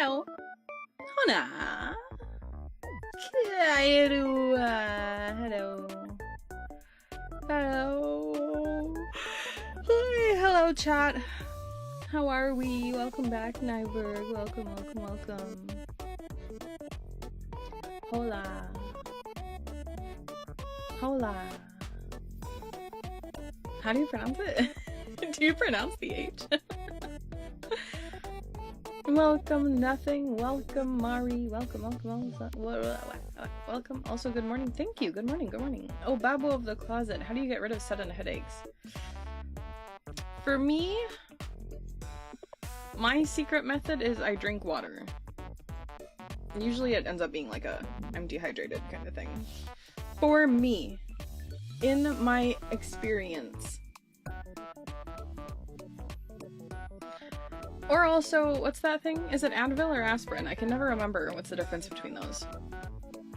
Hello. Hona. Hello. Hello. Hi, hello, chat. How are we? Welcome back, Nyberg. Welcome, welcome, welcome. Hola. Hola. How do you pronounce it? Do you pronounce the H? Welcome, nothing. Welcome, Mari. Welcome, welcome, welcome. Also, good morning. Thank you. Good morning, good morning. Oh, Babu of the closet. How do you get rid of sudden headaches? For me, my secret method is I drink water. Usually it ends up being like a I'm dehydrated kind of thing. For me, in my experience. Or also, what's that thing? Is it Advil or aspirin? I can never remember what's the difference between those.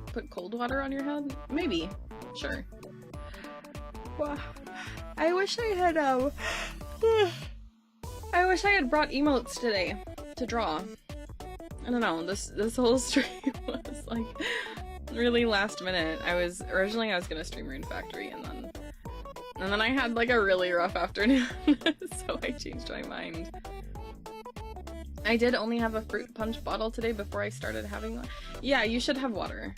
Put cold water on your head? Maybe. Sure. Well, I wish I had, I wish I had brought emotes today to draw. I don't know, this whole stream was like really last minute. Originally I was gonna stream Rune Factory and then I had like a really rough afternoon, so I changed my mind. I did only have a fruit punch bottle today before I started having one. Yeah, you should have water.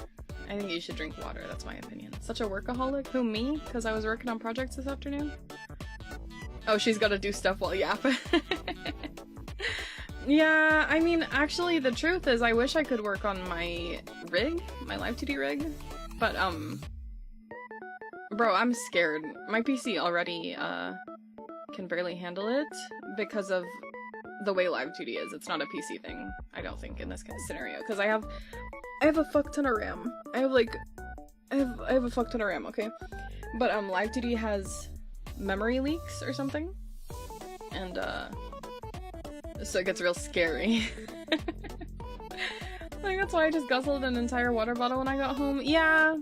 I think you should drink water, that's my opinion. Such a workaholic? Who, me? Because I was working on projects this afternoon? Oh, she's gotta do stuff while yapping. Yeah, I mean, actually, the truth is I wish I could work on my rig, my Live 2D rig, but, bro, I'm scared. My PC already, can barely handle it because of the way Live 2D is. It's not a PC thing, I don't think, in this kind of scenario, because I have a fuck ton of RAM. I have a fuck ton of RAM, okay? But, Live 2D has memory leaks or something, and, so it gets real scary. Like, that's why I just guzzled an entire water bottle when I got home. Yeah,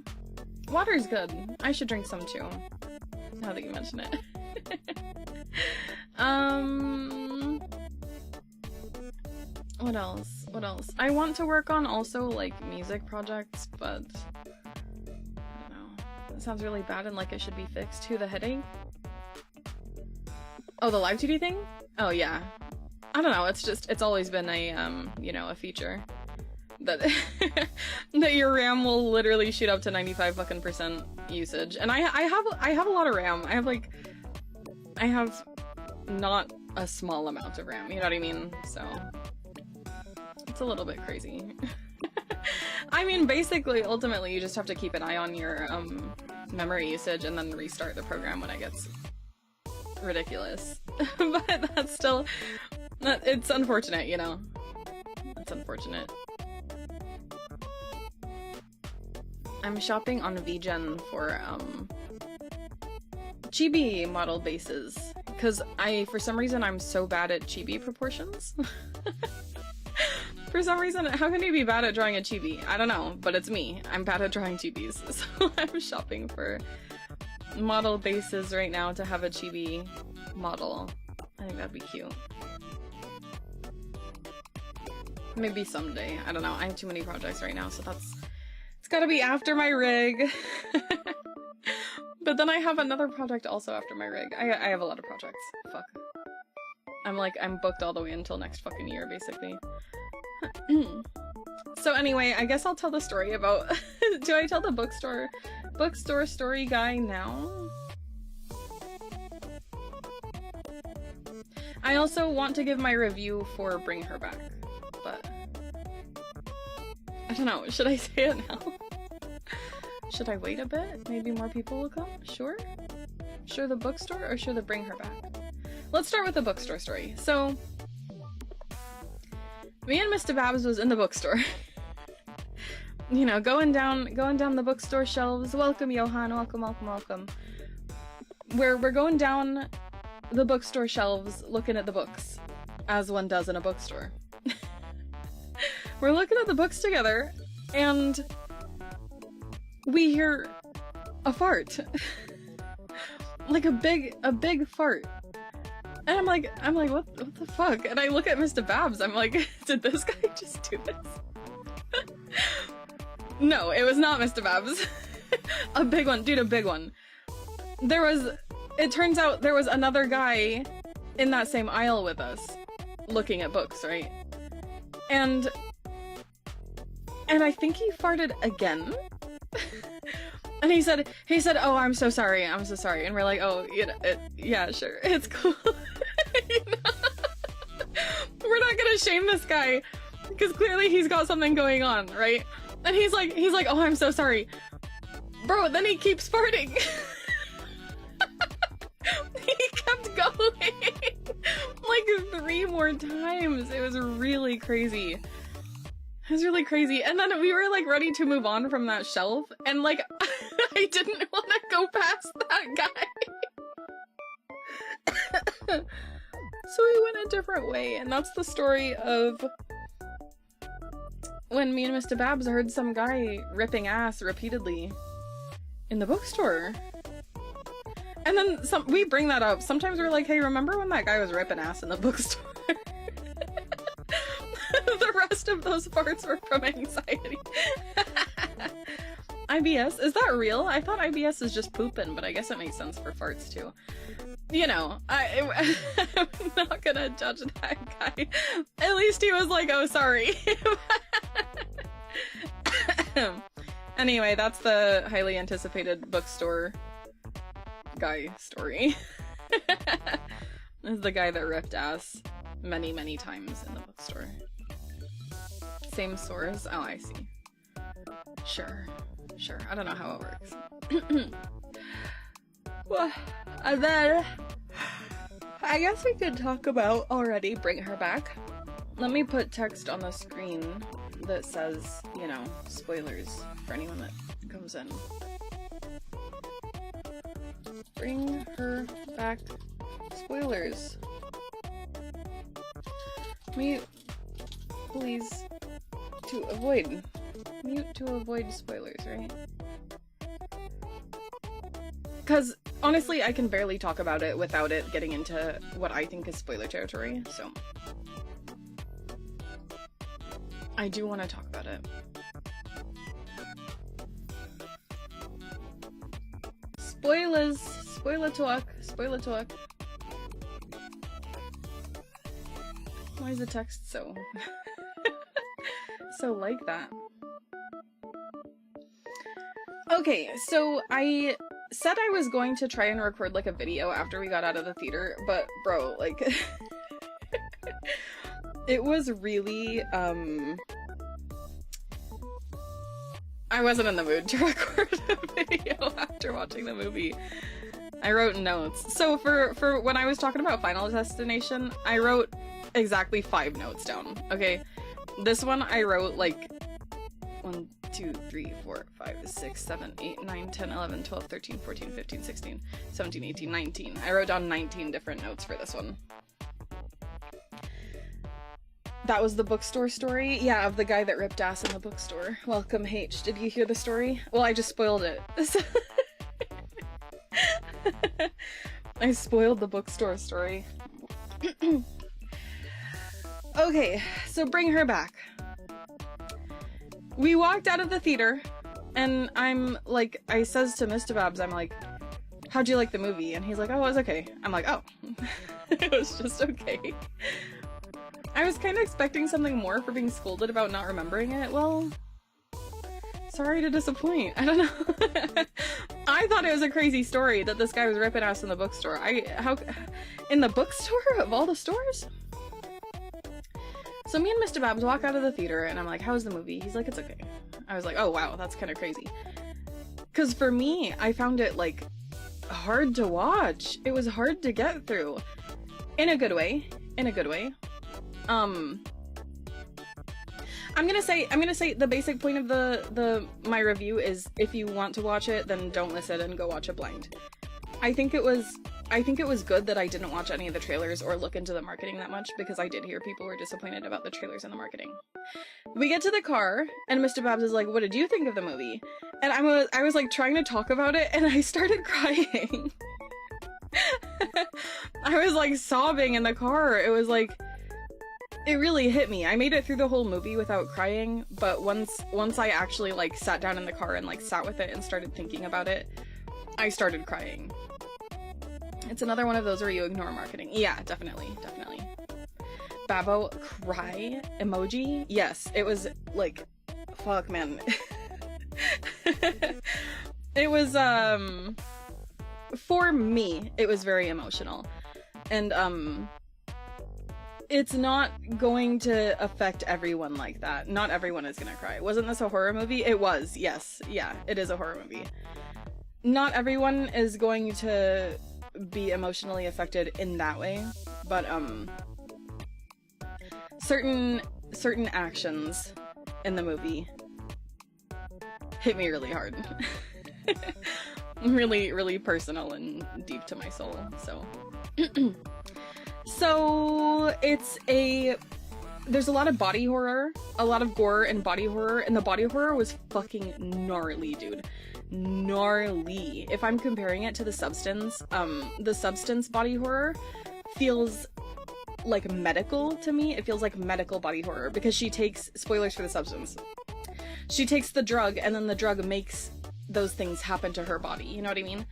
water's good. I should drink some too, now that you mention it. What else? What else? I want to work on also, like, music projects, but I don't know. That sounds really bad and like it should be fixed. Who, the headache? Oh, the Live 2D thing? Oh, yeah. I don't know, it's always been a, you know, a feature. That that your RAM will literally shoot up to 95% usage. And I have a lot of RAM. I have not a small amount of RAM, you know what I mean? So it's a little bit crazy. I mean, basically, ultimately, you just have to keep an eye on your memory usage and then restart the program when it gets ridiculous. But that's still, it's unfortunate, you know? It's unfortunate. I'm shopping on VGen for chibi model bases, because for some reason, I'm so bad at chibi proportions. For some reason, how can you be bad at drawing a chibi? I don't know, but it's me. I'm bad at drawing chibis, so I'm shopping for model bases right now to have a chibi model. I think that'd be cute. Maybe someday. I don't know. I have too many projects right now, so it's gotta be after my rig. But then I have another project also after my rig. I have a lot of projects. Fuck. I'm booked all the way until next fucking year, basically. So anyway, I guess I'll tell the story about... Do I tell the bookstore story guy now? I also want to give my review for Bring Her Back, but... I don't know, should I say it now? Should I wait a bit? Maybe more people will come? Sure? Sure the bookstore or sure the Bring Her Back? Let's start with the bookstore story. So, me and Mr. Babs was in the bookstore. You know, going down the bookstore shelves. Welcome, Johan. Welcome, welcome, welcome. We're going down the bookstore shelves, looking at the books, as one does in a bookstore. We're looking at the books together, and we hear a fart. Like a big fart. And I'm like, what the fuck? And I look at Mr. Babs, I'm like, did this guy just do this? No, it was not Mr. Babs. A big one, dude, a big one. It turns out there was another guy in that same aisle with us, looking at books, right? And I think he farted again. And he said, oh, I'm so sorry. And we're like, oh, yeah, sure, it's cool. You know? We're not gonna shame this guy, because clearly he's got something going on, right? And he's like, oh, I'm so sorry. Bro, then he keeps farting. He kept going. Like 3 more times. It was really crazy. It was really crazy. And then we were like ready to move on from that shelf, and like I didn't want to go past that guy. So we went a different way, and that's the story of when me and Mr. Babs heard some guy ripping ass repeatedly in the bookstore. And then we bring that up. Sometimes we're like, hey, remember when that guy was ripping ass in the bookstore? The rest of those farts were from anxiety. IBS? Is that real? I thought IBS is just pooping, but I guess it makes sense for farts too. You know, I'm not gonna judge that guy. At least he was like, oh, sorry. Anyway, that's the highly anticipated bookstore guy story. This is the guy that ripped ass many, many times in the bookstore. Same source? Oh, I see. Sure. I don't know how it works. Well, and then I guess we could talk about already Bring Her Back. Let me put text on the screen that says, you know, spoilers for anyone that comes in. Bring Her Back spoilers. Mute, please, to avoid. Mute to avoid spoilers, right? Because honestly, I can barely talk about it without it getting into what I think is spoiler territory, so I do want to talk about it. Spoilers! Spoiler talk! Spoiler talk! Why is the text so... so like that? Okay, so I said I was going to try and record like a video after we got out of the theater, but bro, like it was really I wasn't in the mood to record a video after watching the movie. I wrote notes. So for when I was talking about Final Destination, I wrote exactly 5 notes down. Okay, this one I wrote like 1, 2, 3, 4, 5, 6, 7, 8, 9, 10, 11, 12, 13, 14, 15, 16, 17, 18, 19. I wrote down 19 different notes for this one. That was the bookstore story? Yeah, of the guy that ripped ass in the bookstore. Welcome, H. Did you hear the story? Well, I just spoiled it. I spoiled the bookstore story. Okay, so Bring Her Back. We walked out of the theater, and I'm like, I says to Mr. Babs, I'm like, how'd you like the movie? And he's like, oh, it was okay. I'm like, oh, it was just okay. I was kind of expecting something more for being scolded about not remembering it. Well, sorry to disappoint. I don't know. I thought it was a crazy story that this guy was ripping ass in the bookstore. In the bookstore of all the stores? So me and Mr. Babs walk out of the theater, and I'm like, how's the movie? He's like, it's okay. I was like, oh wow, that's kind of crazy. Because for me, I found it, like, hard to watch. It was hard to get through. In a good way. In a good way. I'm gonna say the basic point of my review is, if you want to watch it, then don't listen and go watch it blind. I think it was good that I didn't watch any of the trailers or look into the marketing that much, because I did hear people were disappointed about the trailers and the marketing. We get to the car, and Mr. Babs is like, what did you think of the movie? And I was like trying to talk about it, and I started crying. I was like sobbing in the car. It was like, it really hit me. I made it through the whole movie without crying, but once I actually like sat down in the car and like sat with it and started thinking about it, I started crying. It's another one of those where you ignore marketing. Yeah, definitely. Babo cry emoji? Yes, it was like, fuck man. It was, for me, it was very emotional. And, it's not going to affect everyone like that. Not everyone is gonna cry. Wasn't this a horror movie? It was, yes. Yeah, it is a horror movie. Not everyone is going to be emotionally affected in that way, but, certain actions in the movie hit me really hard. Really, really personal and deep to my soul, so. So, there's a lot of body horror, a lot of gore and body horror, and the body horror was fucking gnarly, dude. Gnarly. If I'm comparing it to the Substance body horror feels like medical to me. It feels like medical body horror, because she takes, spoilers for the Substance, she takes the drug, and then the drug makes those things happen to her body, you know what I mean?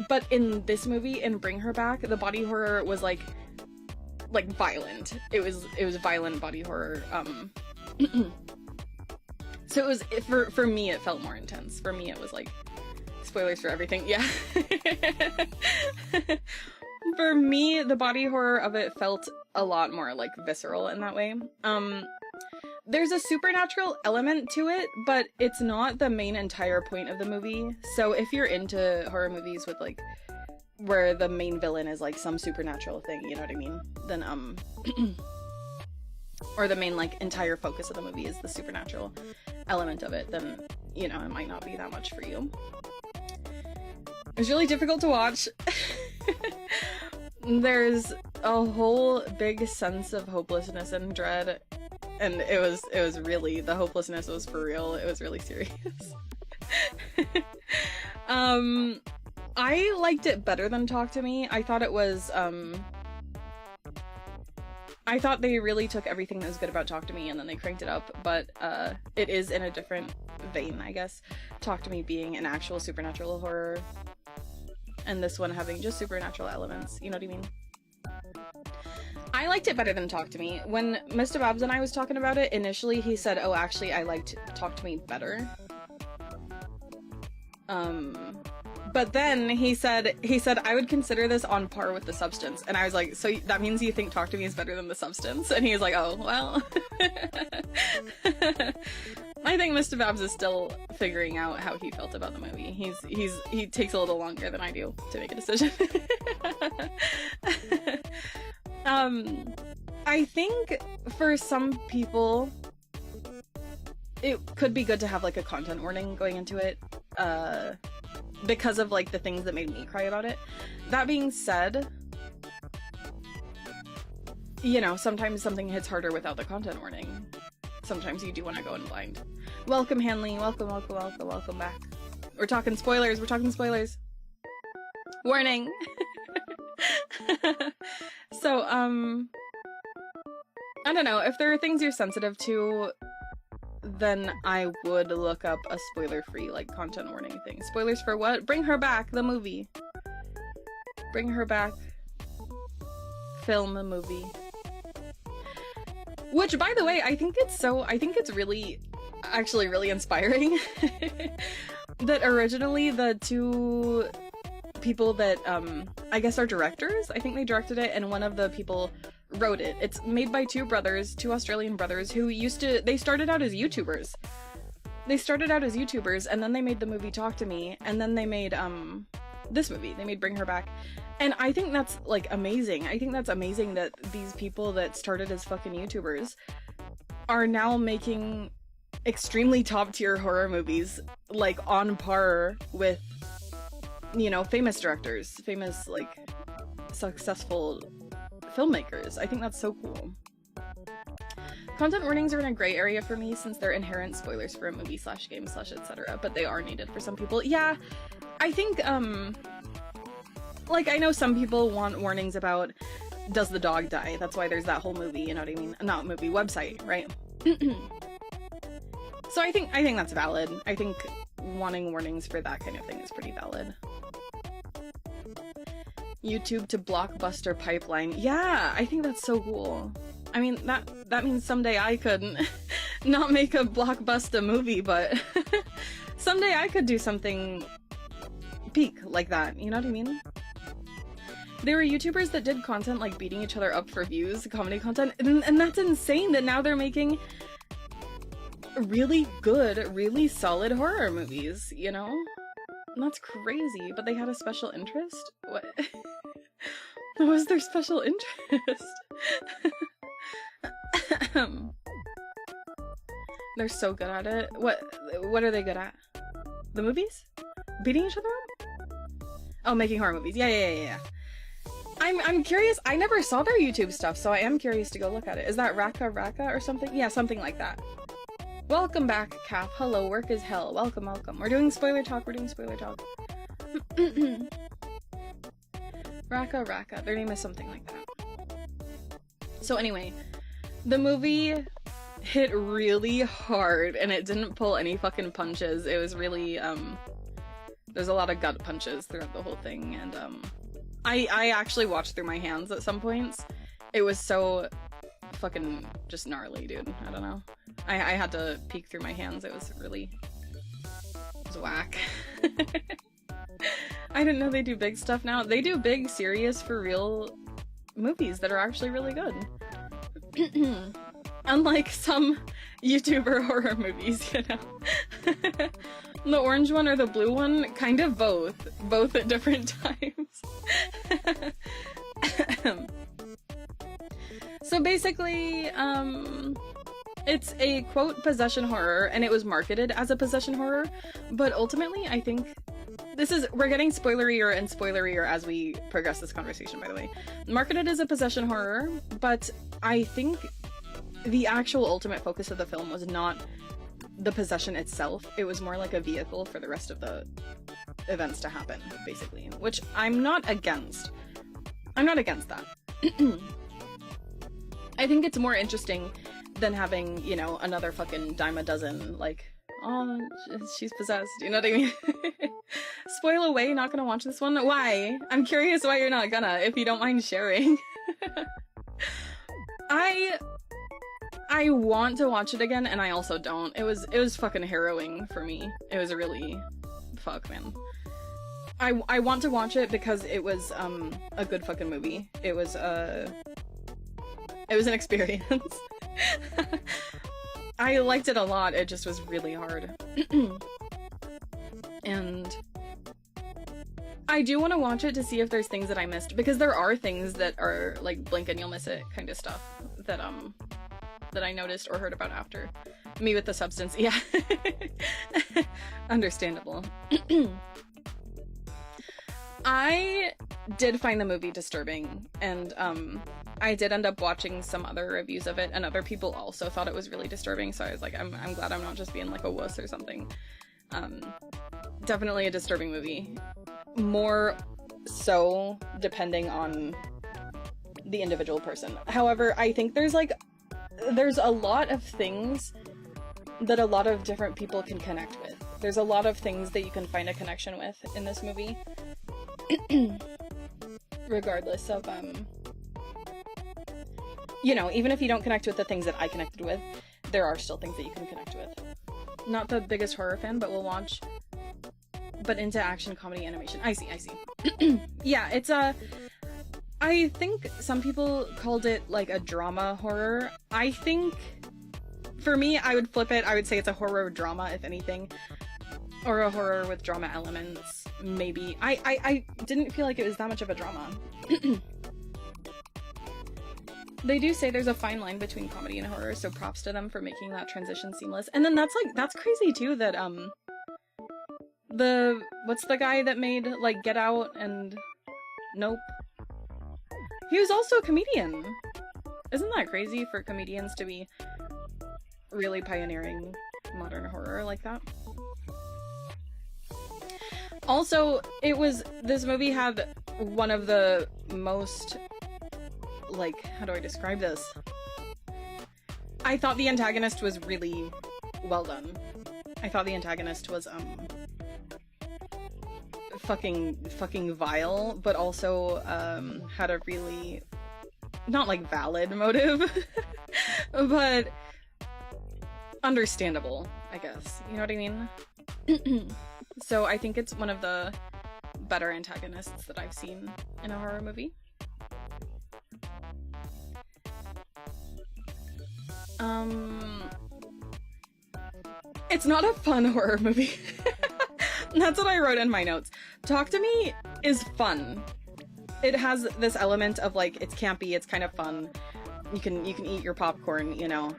But in this movie, in Bring Her Back, the body horror was like violent. It was violent body horror. So it was, for me, it felt more intense. For me, it was like, spoilers for everything, yeah. For me, the body horror of it felt a lot more like visceral in that way. There's a supernatural element to it, but it's not the main entire point of the movie. So if you're into horror movies with like, where the main villain is like some supernatural thing, you know what I mean? Then, or the main like entire focus of the movie is the supernatural element of it, then, you know, it might not be that much for you. It was really difficult to watch. There's a whole big sense of hopelessness and dread, and it was really, the hopelessness was for real. It was really serious. I liked it better than Talk to Me. I thought it was, I thought they really took everything that was good about Talk to Me and then they cranked it up, but it is in a different vein, I guess. Talk to Me being an actual supernatural horror, and this one having just supernatural elements, you know what I mean? I liked it better than Talk to Me. When Mr. Babs and I was talking about it, initially he said, oh, actually, I liked Talk to Me better. But then he said, I would consider this on par with The Substance. And I was like, so that means you think Talk to Me is better than The Substance? And he was like, oh, well. I think Mr. Babs is still figuring out how he felt about the movie. He takes a little longer than I do to make a decision. I think for some people, it could be good to have like a content warning going into it, because of like the things that made me cry about it. That being said, you know, sometimes something hits harder without the content warning. Sometimes you do want to go in blind. Welcome, Hanley. Welcome back. We're talking spoilers. Warning. So, I don't know. If there are things you're sensitive to, then I would look up a spoiler-free, like, content warning thing. Spoilers for what? Bring Her Back, the movie. Bring Her Back. Film a movie. Which, by the way, I think it's really, actually really inspiring that originally the two people that, I guess are directors, I think they directed it, and one of the people wrote it. It's made by two Australian brothers who they started out as YouTubers. And then they made the movie Talk to Me, and then they made, this movie. They made Bring Her Back. And I think that's, like, amazing. I think that's amazing that these people that started as fucking YouTubers are now making extremely top-tier horror movies, like, on par with, you know, famous directors, famous, like, successful filmmakers. I think that's so cool. Content warnings are in a gray area for me since they're inherent spoilers for a movie / game / etc., but they are needed for some people. Yeah, I think, like, I know some people want warnings about, does the dog die? That's why there's that whole movie, you know what I mean? Not movie, website, right? So I think that's valid. I think wanting warnings for that kind of thing is pretty valid. YouTube to Blockbuster pipeline. Yeah, I think that's so cool. I mean, that means someday I could not make a Blockbuster movie, but someday I could do something peak like that, you know what I mean? There were YouTubers that did content like beating each other up for views, comedy content, and that's insane that now they're making really good, really solid horror movies, you know? That's crazy, but they had a special interest? What? What was their special interest? They're so good at it. What are they good at? The movies? Beating each other up? Oh, making horror movies. Yeah. I'm curious. I never saw their YouTube stuff, so I am curious to go look at it. Is that Raka or something? Yeah, something like that. Welcome back, Cap. Hello, work is hell. Welcome. We're doing spoiler talk. Raka. Their name is something like that. So anyway, the movie hit really hard and it didn't pull any fucking punches. It was really, there's a lot of gut punches throughout the whole thing, and I actually watched through my hands at some points. It was so fucking just gnarly, dude. I don't know. I had to peek through my hands. It was whack. I didn't know they do big stuff now. They do big, serious, for real movies that are actually really good. Unlike some YouTuber horror movies, you know. The orange one or the blue one, kind of both at different times. So basically, it's a quote possession horror, and it was marketed as a possession horror, but ultimately I think we're getting spoilerier and spoilerier as we progress this conversation, by the way. Marketed as a possession horror, but I think the actual ultimate focus of the film was not the possession itself. It was more like a vehicle for the rest of the events to happen, basically, which I'm not against. I'm not against that. I think it's more interesting than having, you know, another fucking dime a dozen, like, oh, she's possessed, you know what I mean? Spoil away, not gonna watch this one? Why? I'm curious why you're not gonna, if you don't mind sharing. I want to watch it again, and I also don't. It was fucking harrowing for me. It was really, fuck, man. I want to watch it because it was a good fucking movie. It was an experience. I liked it a lot. It just was really hard. And I do want to watch it to see if there's things that I missed, because there are things that are like blink and you'll miss it kind of stuff that I noticed or heard about after. Me with the substance, yeah. Understandable. I did find the movie disturbing, and I did end up watching some other reviews of it, and other people also thought it was really disturbing, so I was like, I'm glad I'm not just being like a wuss or something. Definitely a disturbing movie. More so depending on the individual person. However, I think there's a lot of things that a lot of different people can connect with. There's a lot of things that you can find a connection with in this movie. Regardless of, you know, even if you don't connect with the things that I connected with, there are still things that you can connect with. Not the biggest horror fan, but we'll watch. But into action, comedy, animation. I see. Yeah, it's I think some people called it like a drama horror. I think, for me, I would flip it. I would say it's a horror drama, if anything. Or a horror with drama elements, maybe. I didn't feel like it was that much of a drama. They do say there's a fine line between comedy and horror, so props to them for making that transition seamless. And then that's crazy too, that, what's the guy that made, like, Get Out and Nope? He was also a comedian. Isn't that crazy for comedians to be really pioneering modern horror like that? Also, this movie had one of the most, like, how do I describe this? I thought the antagonist was really well done. I thought the antagonist was, fucking vile, but also, had a really, not like valid motive, but understandable, I guess. You know what I mean? So I think it's one of the better antagonists that I've seen in a horror movie. It's not a fun horror movie. That's what I wrote in my notes. Talk to Me is fun. It has this element of, like, it's campy, it's kind of fun. You can eat your popcorn, you know.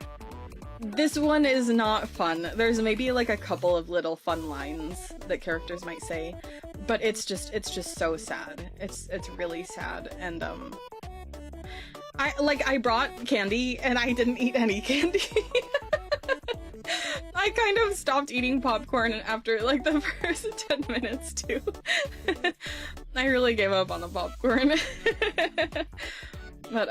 This one is not fun. There's maybe like a couple of little fun lines that characters might say, but it's just so sad. It's really sad. And I brought candy and I didn't eat any candy. I kind of stopped eating popcorn after like the first 10 minutes too. I really gave up on the popcorn. But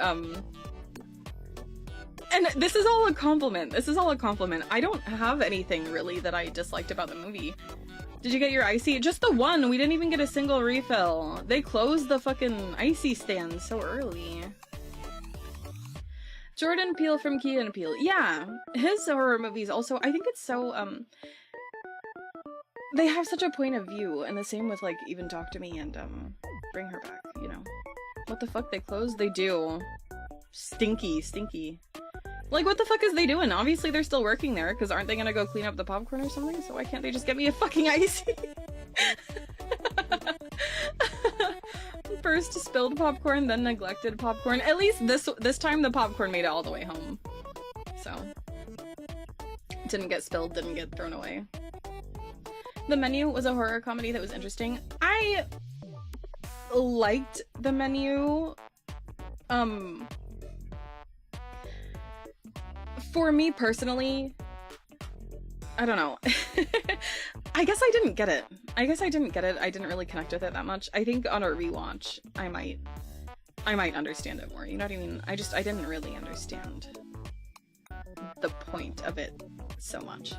and this is all a compliment. This is all a compliment. I don't have anything really that I disliked about the movie. Did you get your icy? Just the one. We didn't even get a single refill. They closed the fucking icy stand so early. Jordan Peele from Key and Peele. Yeah, his horror movies also, I think it's so, they have such a point of view, and the same with, like, even Talk to Me and, Bring Her Back, you know. What the fuck, they closed? They do. Stinky, stinky. Like, what the fuck is they doing? Obviously they're still working there, because aren't they gonna go clean up the popcorn or something? So why can't they just get me a fucking icy? First spilled popcorn, then neglected popcorn. At least this time the popcorn made it all the way home. So. Didn't get spilled, didn't get thrown away. The Menu was a horror comedy that was interesting. I liked The Menu. For me personally, I don't know. I guess I didn't get it. I didn't really connect with it that much. I think on a rewatch, I might understand it more. You know what I mean? I didn't really understand the point of it so much.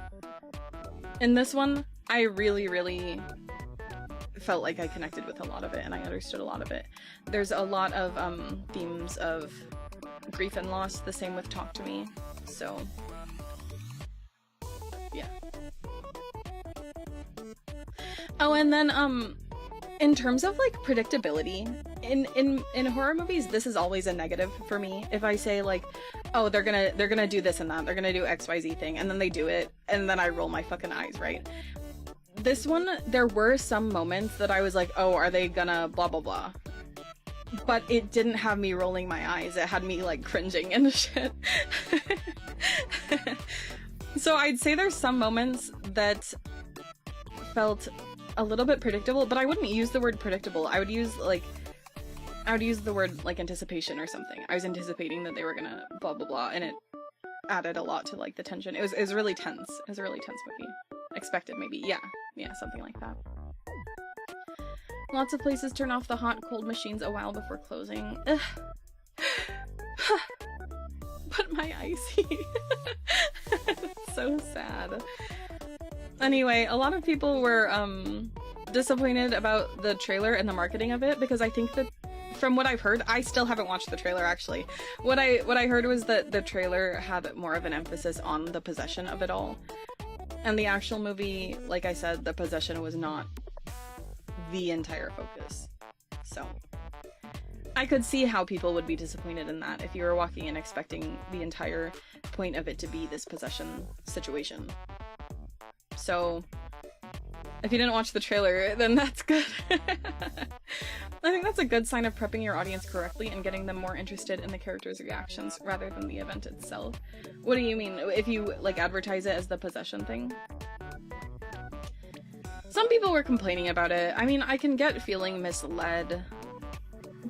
In this one, I really, really felt like I connected with a lot of it and I understood a lot of it. There's a lot of themes of grief and loss, the same with Talk to Me. So, yeah. Oh, and then, in terms of, like, predictability, in horror movies, this is always a negative for me. If I say, like, oh, they're gonna do this and that, they're gonna do XYZ thing, and then they do it, and then I roll my fucking eyes, right? This one, there were some moments that I was like, oh, are they gonna blah blah blah? But it didn't have me rolling my eyes, it had me, like, cringing and shit. So I'd say there's some moments that felt a little bit predictable, but I wouldn't use the word predictable. I would use the word, like, anticipation or something. I was anticipating that they were gonna blah blah blah, and it added a lot to, like, the tension. It was really tense. It was a really tense movie. Expected, maybe. Yeah, something like that. Lots of places turn off the hot cold machines a while before closing. Ugh. But my icy. So sad. Anyway, a lot of people were disappointed about the trailer and the marketing of it, because I think that from what I've heard, I still haven't watched the trailer actually. What I heard was that the trailer had more of an emphasis on the possession of it all. And the actual movie, like I said, the possession was not the entire focus. So I could see how people would be disappointed in that if you were walking in expecting the entire point of it to be this possession situation. So if you didn't watch the trailer, then that's good. I think that's a good sign of prepping your audience correctly and getting them more interested in the characters' reactions rather than the event itself. What do you mean? If you, like, advertise it as the possession thing? Some people were complaining about it. I mean, I can get feeling misled.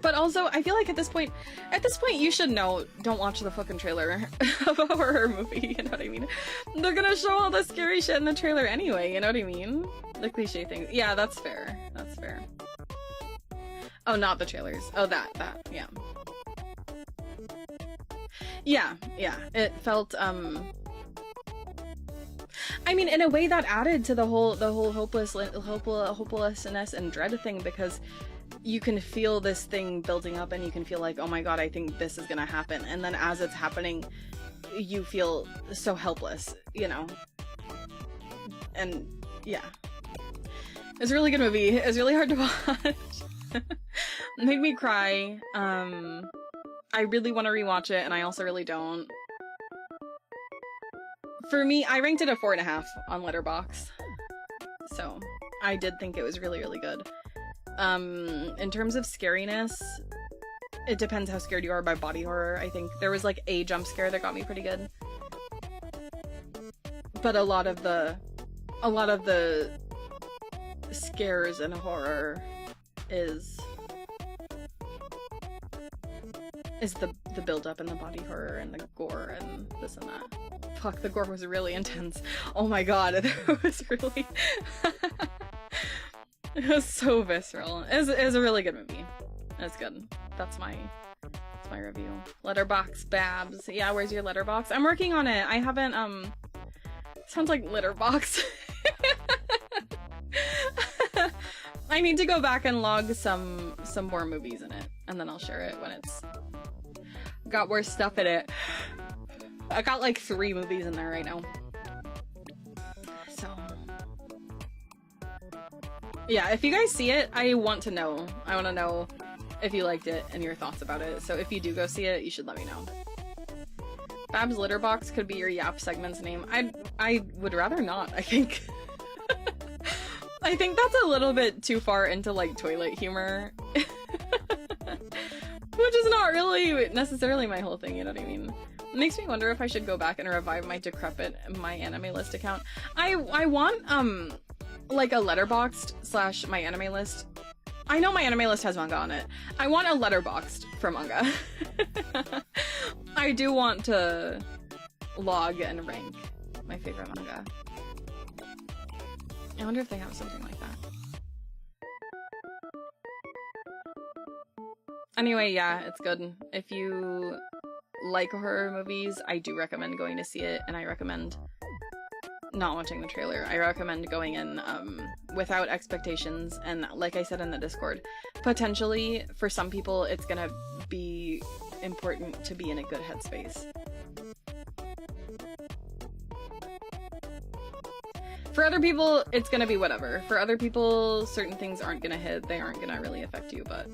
But also, I feel like at this point you should know, don't watch the fucking trailer of a horror movie, you know what I mean? They're gonna show all the scary shit in the trailer anyway, you know what I mean? The cliche things. Yeah, that's fair. That's fair. Oh, not the trailers. Oh, that, yeah. Yeah, it felt, I mean, in a way that added to the whole hopelessness and dread thing, because you can feel this thing building up and you can feel like, oh my god, I think this is gonna happen. And then as it's happening, you feel so helpless, you know? And yeah. It's a really good movie. It's really hard to watch. It made me cry. I really want to rewatch it, and I also really don't. For me, I ranked it a 4.5 on Letterboxd. So, I did think it was really, really good. In terms of scariness, it depends how scared you are by body horror, I think. There was, like, a jump scare that got me pretty good. But a lot of the scares in horror is the build-up and the body horror and the gore and this and that. Fuck, the gore was really intense. Oh my god, it was really... It was so visceral. It was a really good movie. It's good. That's my review. Letterboxd Babs. Yeah, where's your letterbox? I'm working on it. I haven't, sounds like Litterbox. I need to go back and log some more movies in it, and then I'll share it when it's got more stuff in it. I got like 3 movies in there right now. So yeah, if you guys see it, I want to know. I want to know if you liked it and your thoughts about it. So if you do go see it, you should let me know. Bab's Litterbox could be your Yap segment's name. I would rather not, I think. I think that's a little bit too far into, like, toilet humor. Which is not really necessarily my whole thing, you know what I mean? It makes me wonder if I should go back and revive my decrepit My Anime List account. I want, like, a Letterboxd / My Anime List. I know My Anime List has manga on it. I want a Letterboxd for manga. I do want to log and rank my favorite manga. I wonder if they have something like that. Anyway, yeah, it's good. If you like horror movies, I do recommend going to see it, and I recommend not watching the trailer. I recommend going in without expectations, and like I said in the Discord, potentially for some people it's gonna be important to be in a good headspace. For other people, it's gonna be whatever. For other people, certain things aren't gonna hit, they aren't gonna really affect you, but...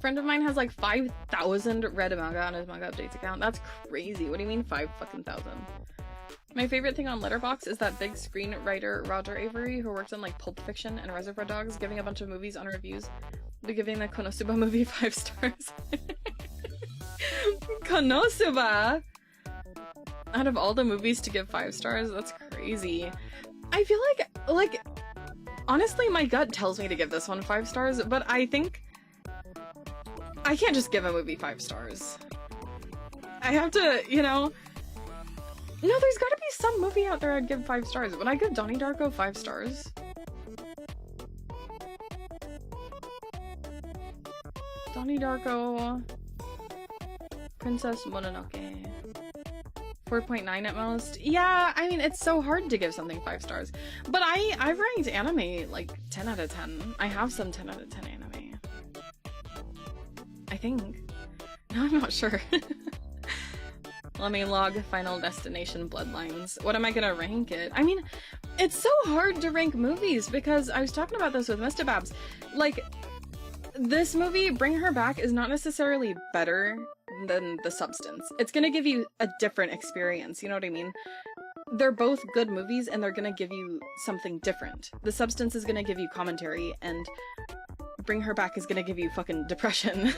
Friend of mine has like 5,000 read manga on his manga updates account. That's crazy. What do you mean 5,000? My favorite thing on Letterboxd is that big screenwriter Roger Avery, who worked on like Pulp Fiction and Reservoir Dogs, giving a bunch of movies on reviews. They're giving the Konosuba movie 5 stars. Konosuba! Out of all the movies to give 5 stars, that's crazy. I feel like, honestly, my gut tells me to give this one 5 stars, but I think I can't just give a movie 5 stars. I have to, you know... No, there's gotta be some movie out there I'd give 5 stars. Would I give Donnie Darko 5 stars? Donnie Darko... Princess Mononoke... 4.9 at most. Yeah, I mean, it's so hard to give something 5 stars. But I've ranked anime like 10 out of 10. I have some 10 out of 10 anime. I think. No, I'm not sure. Let me log Final Destination Bloodlines. What am I gonna rank it? I mean, it's so hard to rank movies because I was talking about this with Mr. Babs. Like, this movie, Bring Her Back, is not necessarily better than The Substance. It's gonna give you a different experience, you know what I mean? They're both good movies and they're gonna give you something different. The Substance is gonna give you commentary and Bring Her Back is gonna give you fucking depression.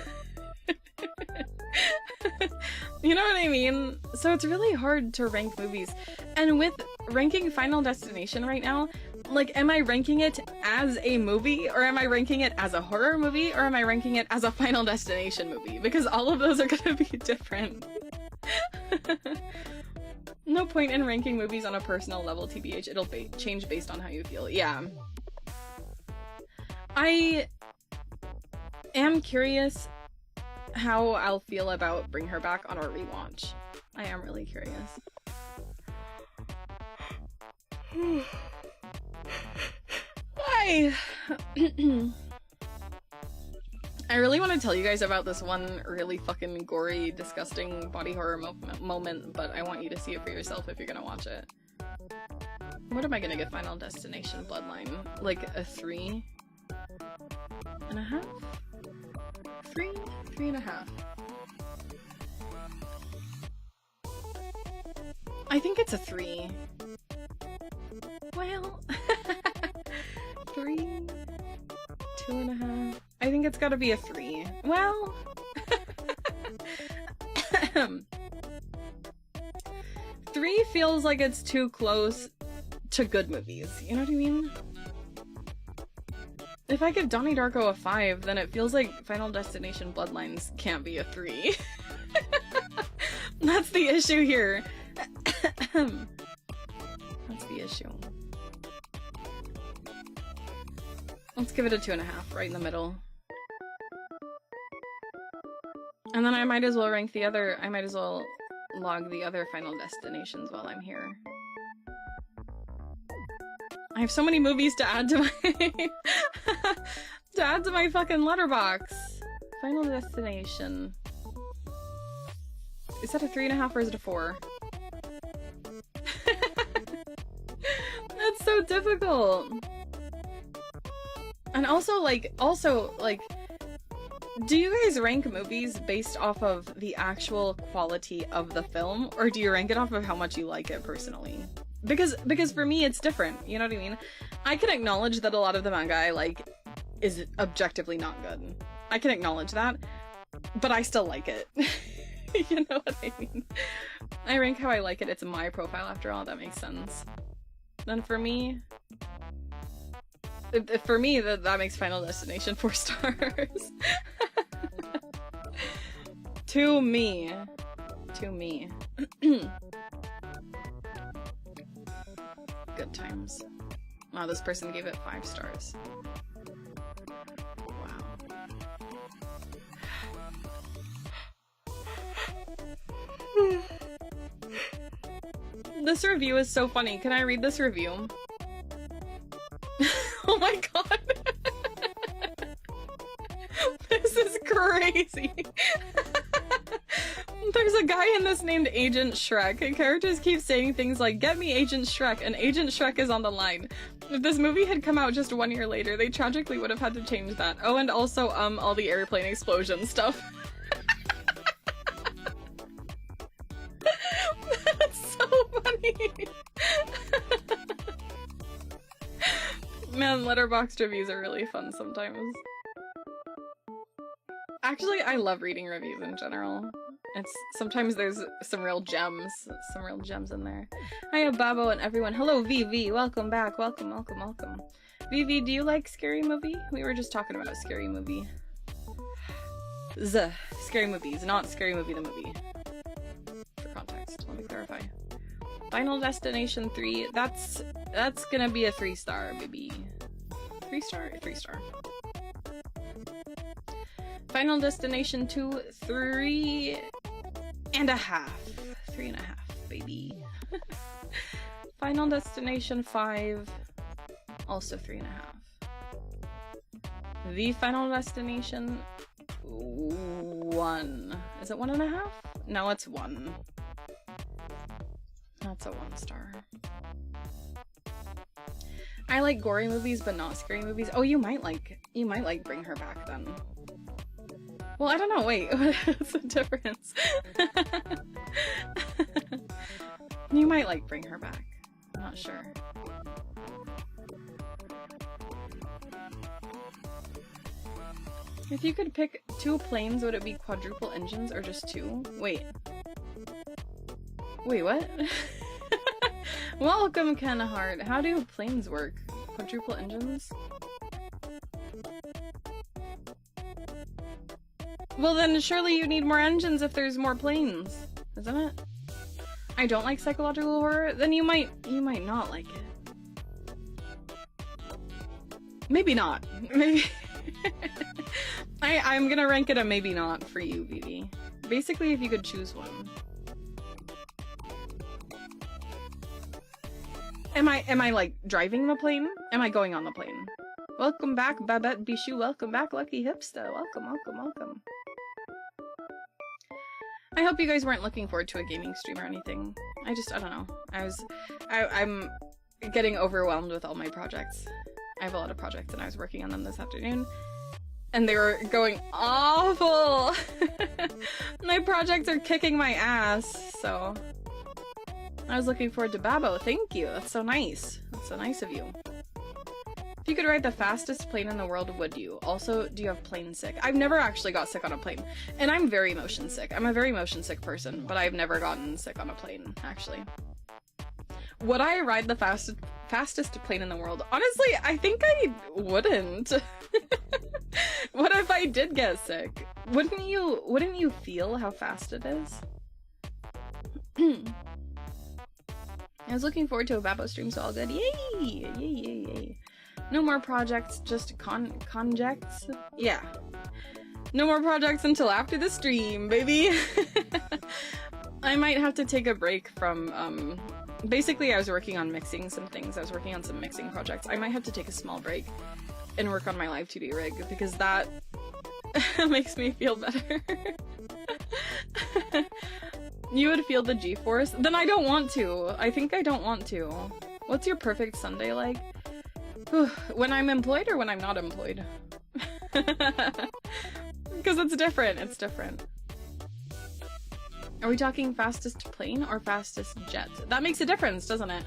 You know what I mean? So it's really hard to rank movies. And with ranking Final Destination right now, like, am I ranking it as a movie, or am I ranking it as a horror movie, or am I ranking it as a Final Destination movie? Because all of those are gonna be different. No point in ranking movies on a personal level, TBH. It'll change based on how you feel. Yeah. I am curious how I'll feel about Bring Her Back on our rewatch. I am really curious. Why? I really want to tell you guys about this one really fucking gory, disgusting body horror moment, but I want you to see it for yourself if you're gonna watch it. What am I gonna give Final Destination Bloodline? Like a 3.5? 3.5. I think it's a 3. Well, 3, 2.5. I think it's gotta be a 3. Well, 3 feels like it's too close to good movies. You know what I mean? If I give Donnie Darko a 5, then it feels like Final Destination Bloodlines can't be a 3. That's the issue here. That's the issue. Let's give it a 2.5, right in the middle. And then I might as well rank the other, I might as well log the other Final Destinations while I'm here. I have so many movies to add to my to add to my fucking letterbox. Final Destination. Is that a 3.5 or is it a 4? That's so difficult. And also, like, do you guys rank movies based off of the actual quality of the film, or do you rank it off of how much you like it personally? Because for me, it's different, you know what I mean? I can acknowledge that a lot of the manga I like is objectively not good. I can acknowledge that, but I still like it. You know what I mean? I rank how I like it, it's my profile after all, that makes sense. Then for me, that makes Final Destination 4 stars. To me. Good times. Wow, this person gave it 5 stars. Wow. This review is so funny. Can I read this review? Oh my god. This is crazy. There's a guy in this named Agent Shrek. Characters keep saying things like, "Get me Agent Shrek," and Agent Shrek is on the line. If this movie had come out just 1 year later, they tragically would have had to change that. Oh, and also, all the airplane explosion stuff. That's so funny. Man, Letterboxd reviews are really fun sometimes. Actually, I love reading reviews in general. Sometimes there's some real gems in there. Hiya, Babo and everyone. Hello, VV. Welcome back. Welcome. VV, do you like Scary Movie? We were just talking about Scary Movie. Scary Movies, not Scary Movie the movie. For context, let me clarify. Final Destination 3, that's gonna be a 3-star, baby. 3-star? 3-star. Final Destination 2, 3.5. 3.5, baby. Final Destination 5, also 3.5. The Final Destination 1. Is it 1.5? No, it's 1. That's a 1-star. I like gory movies, but not scary movies. Oh, you might like Bring Her Back then. Well, I don't know. Wait, what's the difference? You might like Bring Her Back. I'm not sure. If you could pick 2 planes, would it be quadruple engines or just 2? Wait, what? Welcome, Ken Hart. How do planes work? Quadruple engines? Well then, surely you need more engines if there's more planes, isn't it? I don't like psychological horror, then you might not like it. Maybe not. Maybe. I'm gonna rank it a maybe not for you, Vivi. Basically, if you could choose one. Am I like driving the plane? Am I going on the plane? Welcome back, Babette Bichoux. Welcome back, Lucky Hipster. Welcome, welcome, welcome. I hope you guys weren't looking forward to a gaming stream or anything. I don't know. I'm getting overwhelmed with all my projects. I have a lot of projects and I was working on them this afternoon. And they were going awful! My projects are kicking my ass, so... I was looking forward to Babbo. Thank you. That's so nice. That's so nice of you. If you could ride the fastest plane in the world, would you? Also, do you have plane sick? I've never actually got sick on a plane. And I'm very motion sick. I'm a very motion sick person, but I've never gotten sick on a plane, actually. Would I ride the fastest plane in the world? Honestly, I think I wouldn't. What if I did get sick? Wouldn't you feel how fast it is? I was looking forward to a Babbo stream, so all good. Yay! Yay, yay, yay. No more projects, just conjects? Yeah. No more projects until after the stream, baby! I might have to take a break from, basically I was working on mixing some things. I was working on some mixing projects. I might have to take a small break and work on my live 2D rig, because that makes me feel better. You would feel the G-force? Then I don't want to. I think I don't want to. What's your perfect Sunday like? When I'm employed or when I'm not employed? Because it's different. It's different. Are we talking fastest plane or fastest jet? That makes a difference, doesn't it?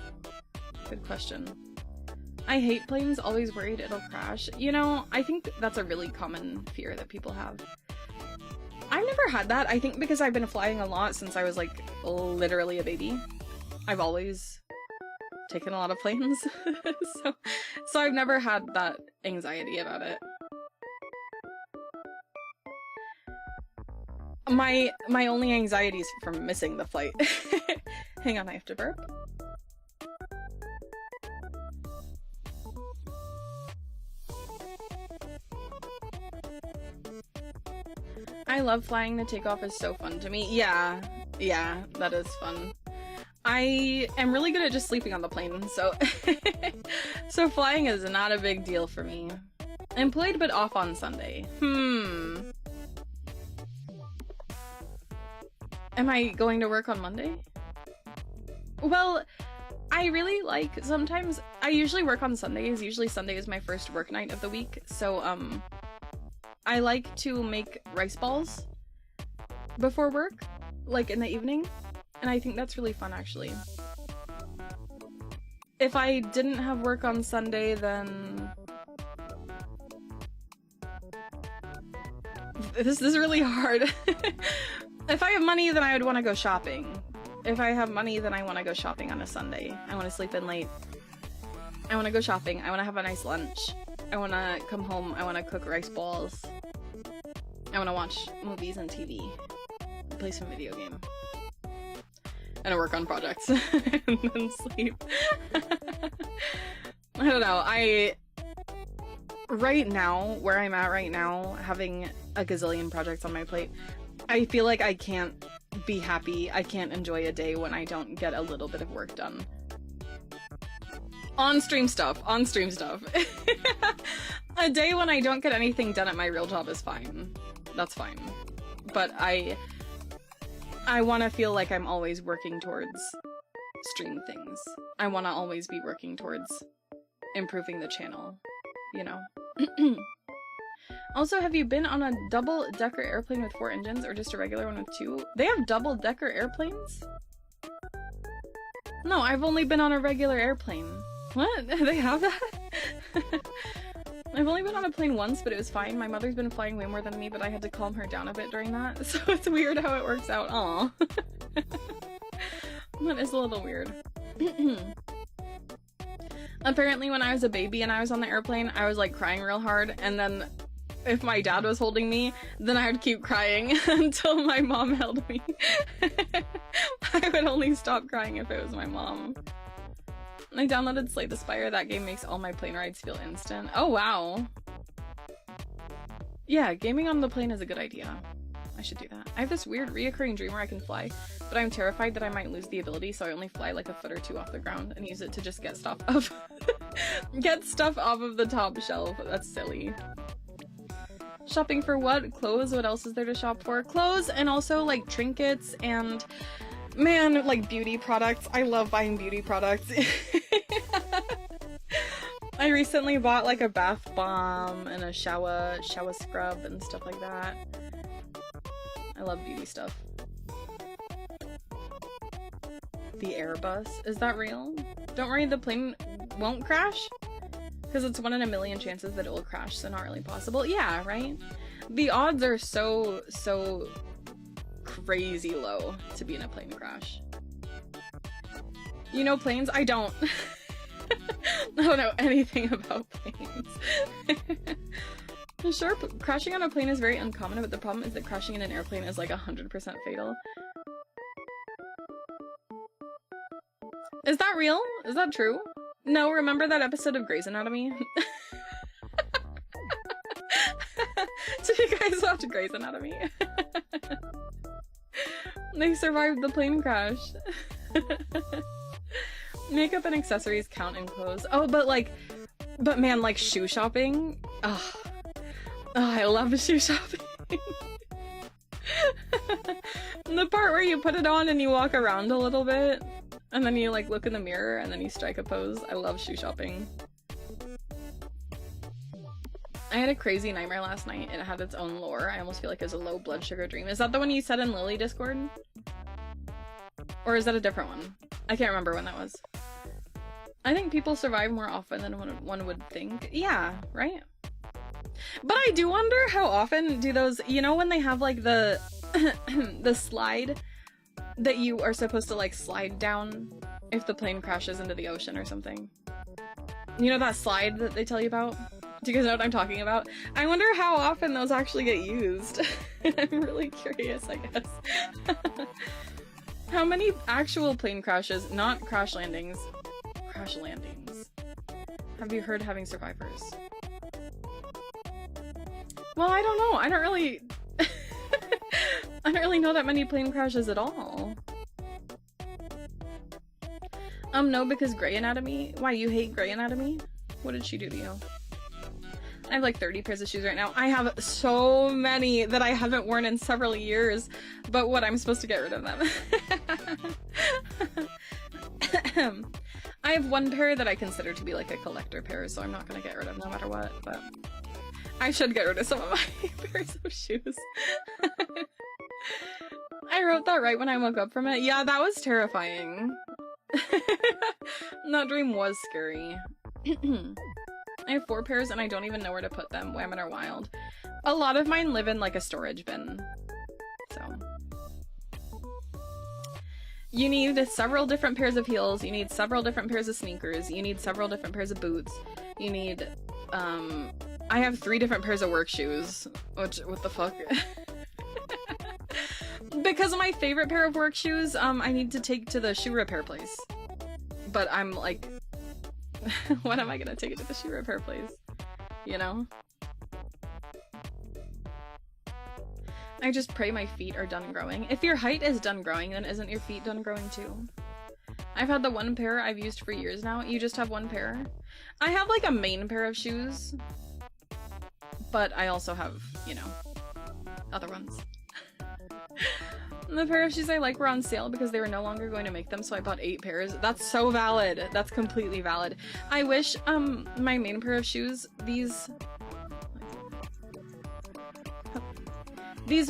Good question. I hate planes, always worried it'll crash. You know, I think that's a really common fear that people have. I've never had that, I think because I've been flying a lot since I was like literally a baby. I've always taken a lot of planes, so I've never had that anxiety about it. My only anxiety is from missing the flight. Hang on, I have to burp. I love flying. The takeoff is so fun to me. Yeah, that is fun. I am really good at just sleeping on the plane, so so flying is not a big deal for me. Employed but off on Sunday. Am I going to work on Monday? Well, I really like, sometimes, I usually work on Sundays. Usually Sunday is my first work night of the week, so I like to make rice balls before work, like in the evening, and I think that's really fun, actually. If I didn't have work on Sunday, then... This is really hard. If I have money, then I would want to go shopping. If I have money, then I want to go shopping on a Sunday. I want to sleep in late. I want to go shopping. I want to have a nice lunch. I want to come home. I want to cook rice balls. I want to watch movies and TV. Play some video game. And work on projects. And then sleep. I don't know. Right now, where I'm at right now, having a gazillion projects on my plate, I feel like I can't be happy. I can't enjoy a day when I don't get a little bit of work done. On stream stuff. A day when I don't get anything done at my real job is fine. That's fine. But I want to feel like I'm always working towards stream things. I want to always be working towards improving the channel, you know? Also, have you been on a double-decker airplane with 4 engines or just a regular one with 2? They have double-decker airplanes? No, I've only been on a regular airplane. What? They have that? I've only been on a plane once, but it was fine. My mother's been flying way more than me, but I had to calm her down a bit during that, so it's weird how it works out. Aw. That is a little weird. Apparently when I was a baby and I was on the airplane, I was like crying real hard, and then if my dad was holding me, then I would keep crying until my mom held me. I would only stop crying if it was my mom. I downloaded Slay the Spire. That game makes all my plane rides feel instant. Oh, wow. Yeah, gaming on the plane is a good idea. I should do that. I have this weird reoccurring dream where I can fly, but I'm terrified that I might lose the ability, so I only fly like a foot or two off the ground and use it to just get stuff off get stuff off of the top shelf. That's silly. Shopping for what? Clothes? What else is there to shop for? Clothes, and also like trinkets and, man, like beauty products. I love buying beauty products. I recently bought like a bath bomb and a shower scrub and stuff like that. I love beauty stuff. The Airbus. Is that real? Don't worry, the plane won't crash? Because it's 1 in a million chances that it will crash, so not really possible. Yeah, right? The odds are so crazy low to be in a plane crash. You know planes? I don't. I don't know anything about planes. Sure, crashing on a plane is very uncommon, but the problem is that crashing in an airplane is like 100% fatal. Is that real? Is that true? No, remember that episode of Grey's Anatomy? Did you guys watch Grey's Anatomy? They survived the plane crash. Makeup and accessories count in clothes. Oh, but man, like shoe shopping? Ugh. Oh, I love shoe shopping. The part where you put it on and you walk around a little bit, and then you like look in the mirror and then you strike a pose. I love shoe shopping. I had a crazy nightmare last night. It had its own lore. I almost feel like it was a low blood sugar dream. Is that the one you said in Lily Discord? Or is that a different one? I can't remember when that was. I think people survive more often than one would think. Yeah, right? But I do wonder how often do those, you know, when they have like the the slide that you are supposed to like slide down if the plane crashes into the ocean or something. You know that slide that they tell you about? Do you guys know what I'm talking about? I wonder how often those actually get used. I'm really curious, I guess. How many actual plane crashes, not crash landings, crash landings, have you heard having survivors? Well, I don't know. I don't really I don't really know that many plane crashes at all. No, because Grey Anatomy? Why, you hate Grey Anatomy? What did she do to you? I have like 30 pairs of shoes right now. I have so many that I haven't worn in several years, but what, I'm supposed to get rid of them. I have one pair that I consider to be like a collector pair, so I'm not gonna get rid of no matter what, but I should get rid of some of my pairs of shoes. I wrote that right when I woke up from it. Yeah, that was terrifying. That dream was scary. I have 4 pairs and I don't even know where to put them. Whammon or Wild. A lot of mine live in like a storage bin. So. You need several different pairs of heels. You need several different pairs of sneakers. You need several different pairs of boots. You need, I have 3 different pairs of work shoes. Which, what the fuck? Because my favorite pair of work shoes, I need to take to the shoe repair place. But I'm like, when am I gonna take it to the shoe repair place? You know? I just pray my feet are done growing. If your height is done growing, then isn't your feet done growing too? I've had the 1 pair I've used for years now. You just have 1 pair? I have like a main pair of shoes. But I also have, you know, other ones. The pair of shoes I like were on sale because they were no longer going to make them, so I bought 8 pairs. That's so valid. That's completely valid. I wish, my main pair of shoes, these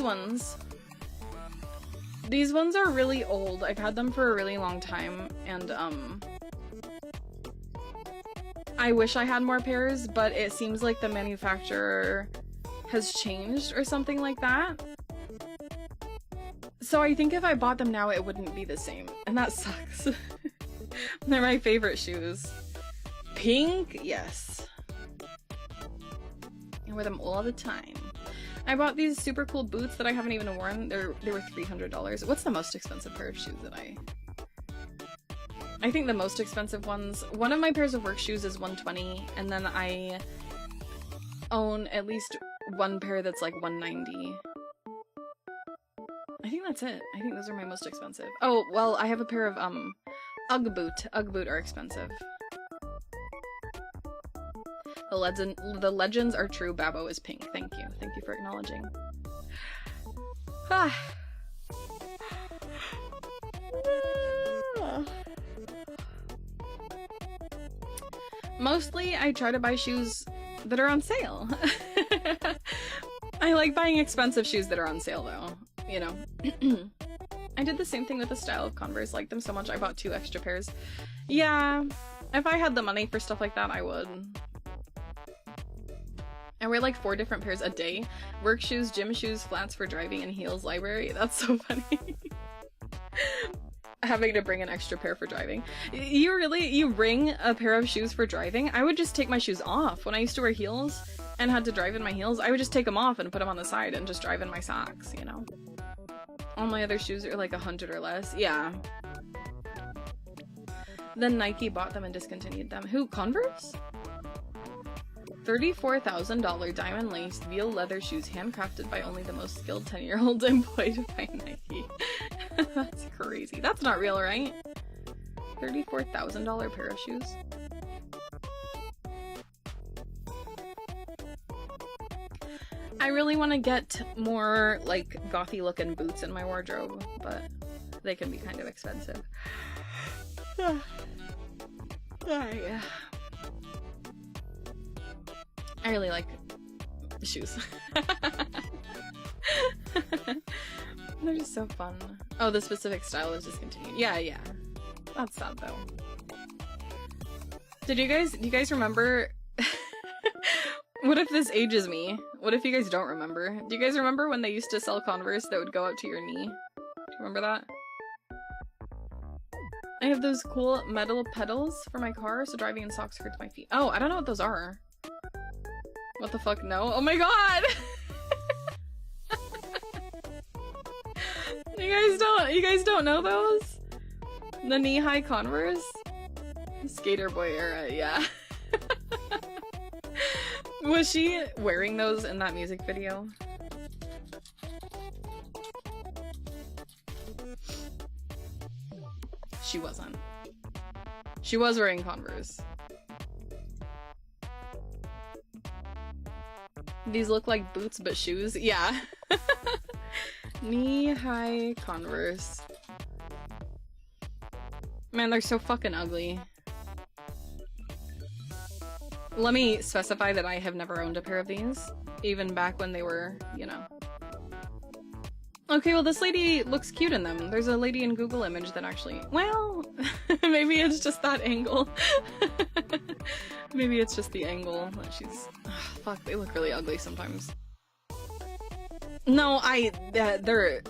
ones are really old. I've had them for a really long time, and, I wish I had more pairs, but it seems like the manufacturer has changed or something like that. So I think if I bought them now, it wouldn't be the same. And that sucks. They're my favorite shoes. Pink? Yes. wear them all the time. I bought these super cool boots that I haven't even worn. They were $300. What's the most expensive pair of shoes that I think the most expensive ones, one of my pairs of work shoes is $120, and then I own at least one pair that's like $190. I think that's it. I think those are my most expensive. Oh, well, I have a pair of Ugg boot. Ugg boot are expensive. The legends are true. Babbo is pink. Thank you. Thank you for acknowledging. Ah. Mostly, I try to buy shoes that are on sale. I like buying expensive shoes that are on sale, though. You know. I did the same thing with the style of Converse. Liked them so much, I bought 2 extra pairs. Yeah, if I had the money for stuff like that, I would. I wear like 4 different pairs a day. Work shoes, gym shoes, flats for driving, and heels library. That's so funny. Having to bring an extra pair for driving. You bring a pair of shoes for driving? I would just take my shoes off. When I used to wear heels and had to drive in my heels, I would just take them off and put them on the side and just drive in my socks, you know? All my other shoes are like 100 or less. Yeah. Then Nike bought them and discontinued them. Who? Converse? $34,000 diamond-laced veal leather shoes handcrafted by only the most skilled 10-year-olds employed by Nike. That's crazy. That's not real, right? $34,000 pair of shoes? I really want to get more, like, gothy looking boots in my wardrobe, but they can be kind of expensive. Yeah. I really like shoes. They're just so fun. Oh, the specific style is discontinued. Yeah. That's sad though. Do you guys remember? What if this ages me? What if you guys don't remember? Do you guys remember when they used to sell Converse that would go up to your knee? Do you remember that? I have those cool metal pedals for my car, so driving in socks hurts my feet. Oh, I don't know what those are. What the fuck? No. Oh my god! You guys don't know those? The knee-high Converse? Skater boy era, yeah. Was she wearing those in that music video? She wasn't. She was wearing Converse. These look like boots but shoes. Yeah. Knee-high Converse. Man, they're so fucking ugly. Let me specify that I have never owned a pair of these. Even back when they were, you know. Okay, well this lady looks cute in them. There's a lady in Google image that actually... Well, maybe it's just that angle. Maybe it's just the angle that she's... Ugh, fuck, they look really ugly sometimes. No, they're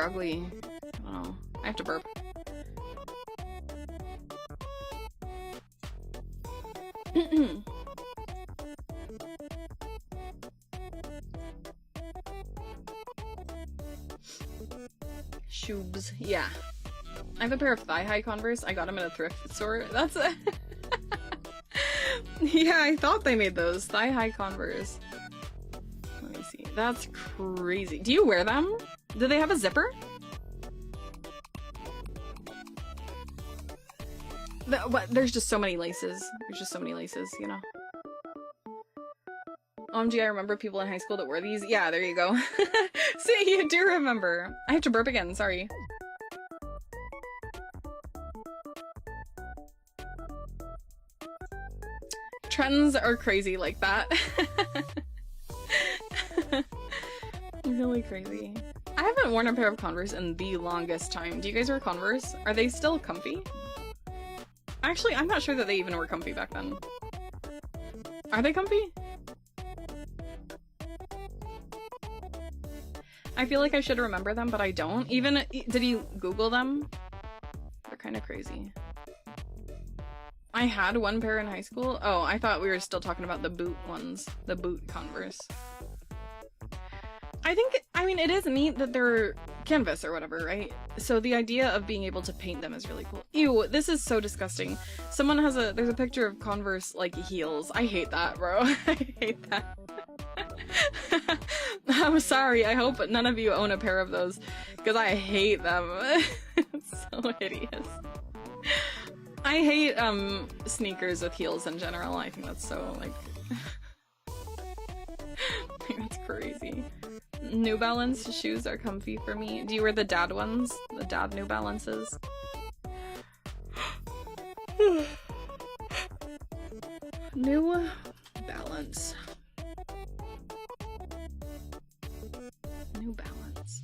ugly. I don't know. I have to burp. Shoobs. Yeah. I have a pair of thigh-high Converse. I got them at a thrift store. That's a... Yeah, I thought they made those. Thigh-high Converse. Let me see. That's crazy. Do you wear them? Do they have a zipper? There's just so many laces. There's just so many laces, you know? OMG, I remember people in high school that wore these. Yeah, there you go. See, you do remember. I have to burp again, sorry. Trends are crazy like that. Really crazy. I haven't worn a pair of Converse in the longest time. Do you guys wear Converse? Are they still comfy? Actually, I'm not sure that they even were comfy back then. Are they comfy? I feel like I should remember them, but I don't. Even, did you Google them? They're kind of crazy. I had one pair in high school. Oh, I thought we were still talking about the boot ones. The boot Converse. I mean, it is neat that they're canvas or whatever, right? So the idea of being able to paint them is really cool. Ew, this is so disgusting. Someone has there's a picture of Converse, like, heels. I hate that, bro. I hate that. I'm sorry, I hope none of you own a pair of those, because I hate them. It's so hideous. I hate, sneakers with heels in general. I think that's so, like... I think that's crazy. New Balance shoes are comfy for me. Do you wear the dad ones? The dad New Balances? New Balance. New Balance.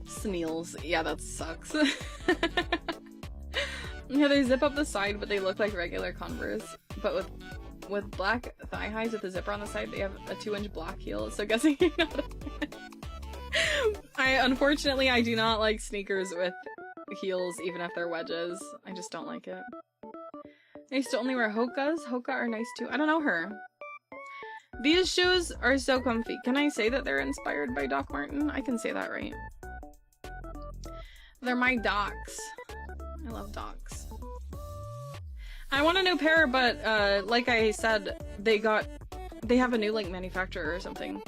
Sneals. Yeah, that sucks. Yeah, they zip up the side, but they look like regular Converse. But with black thigh highs with a zipper on the side, they have a 2-inch black heel, so guessing you know what unfortunately, I do not like sneakers with heels, even if they're wedges. I just don't like it. I used to only wear Hokas. Hoka are nice too. I don't know her. These shoes are so comfy. Can I say that they're inspired by Doc Marten? I can say that, right? They're my Docs. I love Docs. I want a new pair, but like I said, they have a new like manufacturer or something.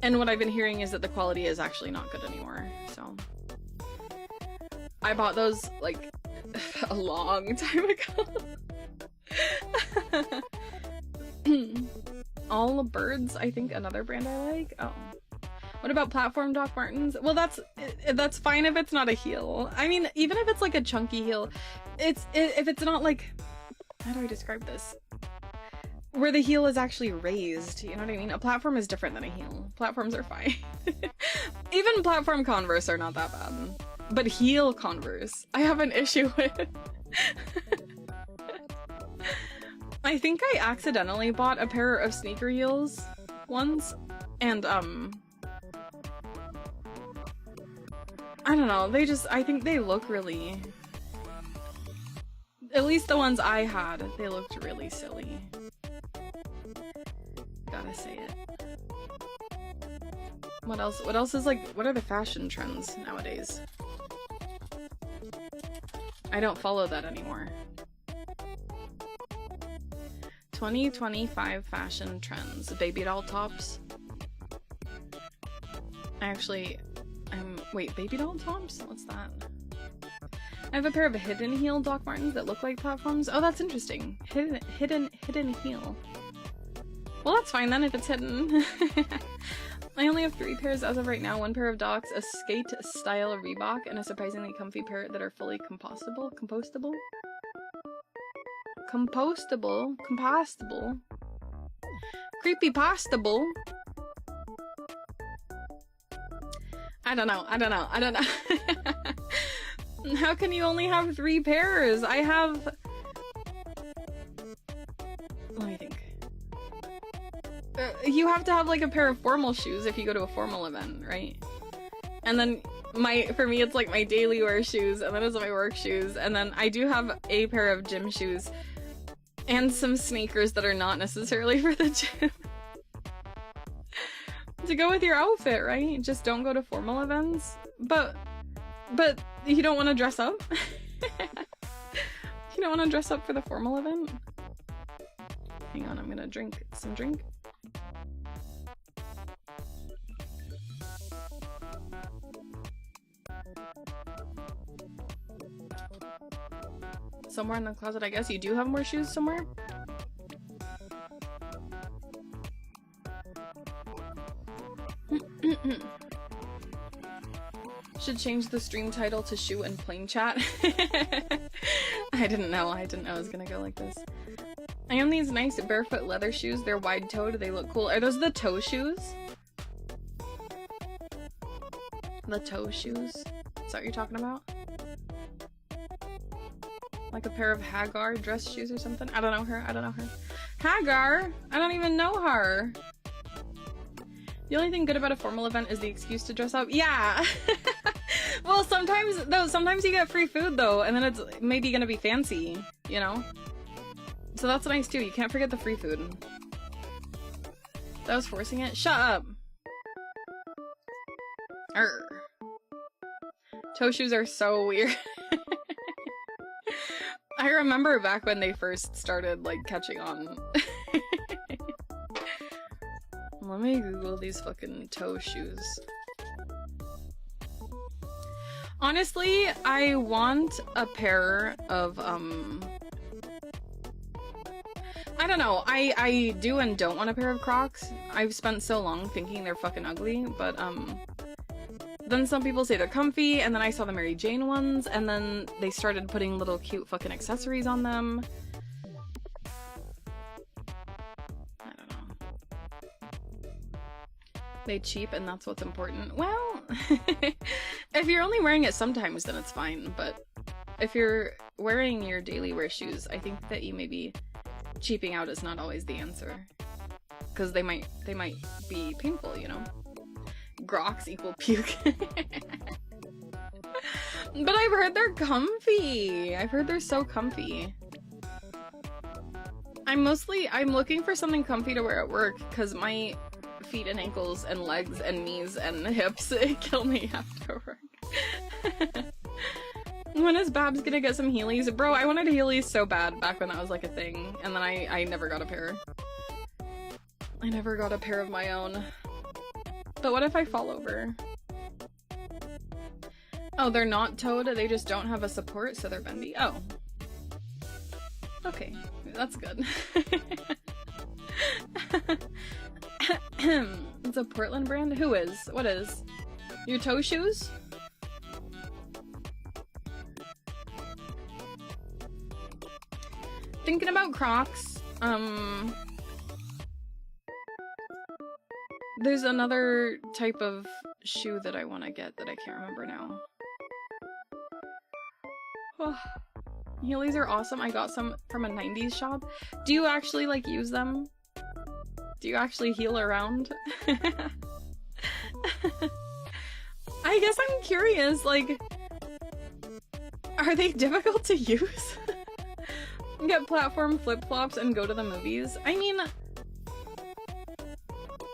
And what I've been hearing is that the quality is actually not good anymore. So I bought those like a long time ago. All Birds, I think another brand I like. Oh. What about platform Doc Martens? Well, that's fine if it's not a heel. I mean, even if it's like a chunky heel, if it's not like, how do I describe this? Where the heel is actually raised, you know what I mean? A platform is different than a heel. Platforms are fine. Even platform Converse are not that bad. But heel Converse, I have an issue with. I think I accidentally bought a pair of sneaker heels once, and I don't know, I think they look really, at least the ones I had, they looked really silly. Gotta say it. What else is like, what are the fashion trends nowadays? I don't follow that anymore. 2025 fashion trends. Baby doll tops. Wait, baby doll tops? What's that? I have a pair of hidden heel Doc Martens that look like platforms. Oh, that's interesting. Hidden heel. Well, that's fine then if it's hidden. I only have 3 pairs as of right now. 1 pair of Docs, a skate style Reebok, and a surprisingly comfy pair that are fully compostable. Creepypastable. I don't know. How can you only have 3 pairs? I have... Let me think. You have to have like a pair of formal shoes if you go to a formal event, right? And then for me it's like my daily wear shoes, and then it's my work shoes, and then I do have a pair of gym shoes and some sneakers that are not necessarily for the gym. To go with your outfit, right? Just don't go to formal events. But you don't want to dress up? You don't want to dress up for the formal event? Hang on, I'm gonna drink some drink. Somewhere in the closet, I guess. You do have more shoes somewhere? Should change the stream title to Shoe and Plain Chat. I didn't know it was gonna go like this. I have these nice barefoot leather shoes. They're wide-toed. They look cool. Are those the toe shoes? The toe shoes? Is that what you're talking about? Like a pair of Hagar dress shoes or something? I don't know her. Hagar? I don't even know her. The only thing good about a formal event is the excuse to dress up. Yeah! Well, sometimes you get free food though, and then it's maybe gonna be fancy, you know? So that's nice too, you can't forget the free food. That was forcing it? Shut up! Arr. Toe shoes are so weird. I remember back when they first started, like, catching on. Let me Google these fucking toe shoes. Honestly, I want a pair of, I don't know, I do and don't want a pair of Crocs. I've spent so long thinking they're fucking ugly, but, then some people say they're comfy, and then I saw the Mary Jane ones, and then they started putting little cute fucking accessories on them. I don't know. They cheap, and that's what's important. Well, if you're only wearing it sometimes, then it's fine, but if you're wearing your daily wear shoes, I think that you maybe cheaping out is not always the answer. Because they might be painful, you know? Groks equal puke. But I've heard they're comfy. I've heard they're so comfy. I'm looking for something comfy to wear at work because my feet and ankles and legs and knees and hips kill me after work. When is Babs gonna get some Heelys? Bro, I wanted Heelys so bad back when that was like a thing, and then I never got a pair. I never got a pair of my own. But what if I fall over? Oh, they're not toed, they just don't have a support, so they're bendy. Oh. Okay, that's good. It's a Portland brand? Who is? What is? Your toe shoes? Thinking about Crocs, there's another type of shoe that I want to get that I can't remember now. Oh, Heelys are awesome. I got some from a 90s shop. Do you actually, like, use them? Do you actually heel around? I guess I'm curious, like, are they difficult to use? Get platform flip-flops and go to the movies? I mean,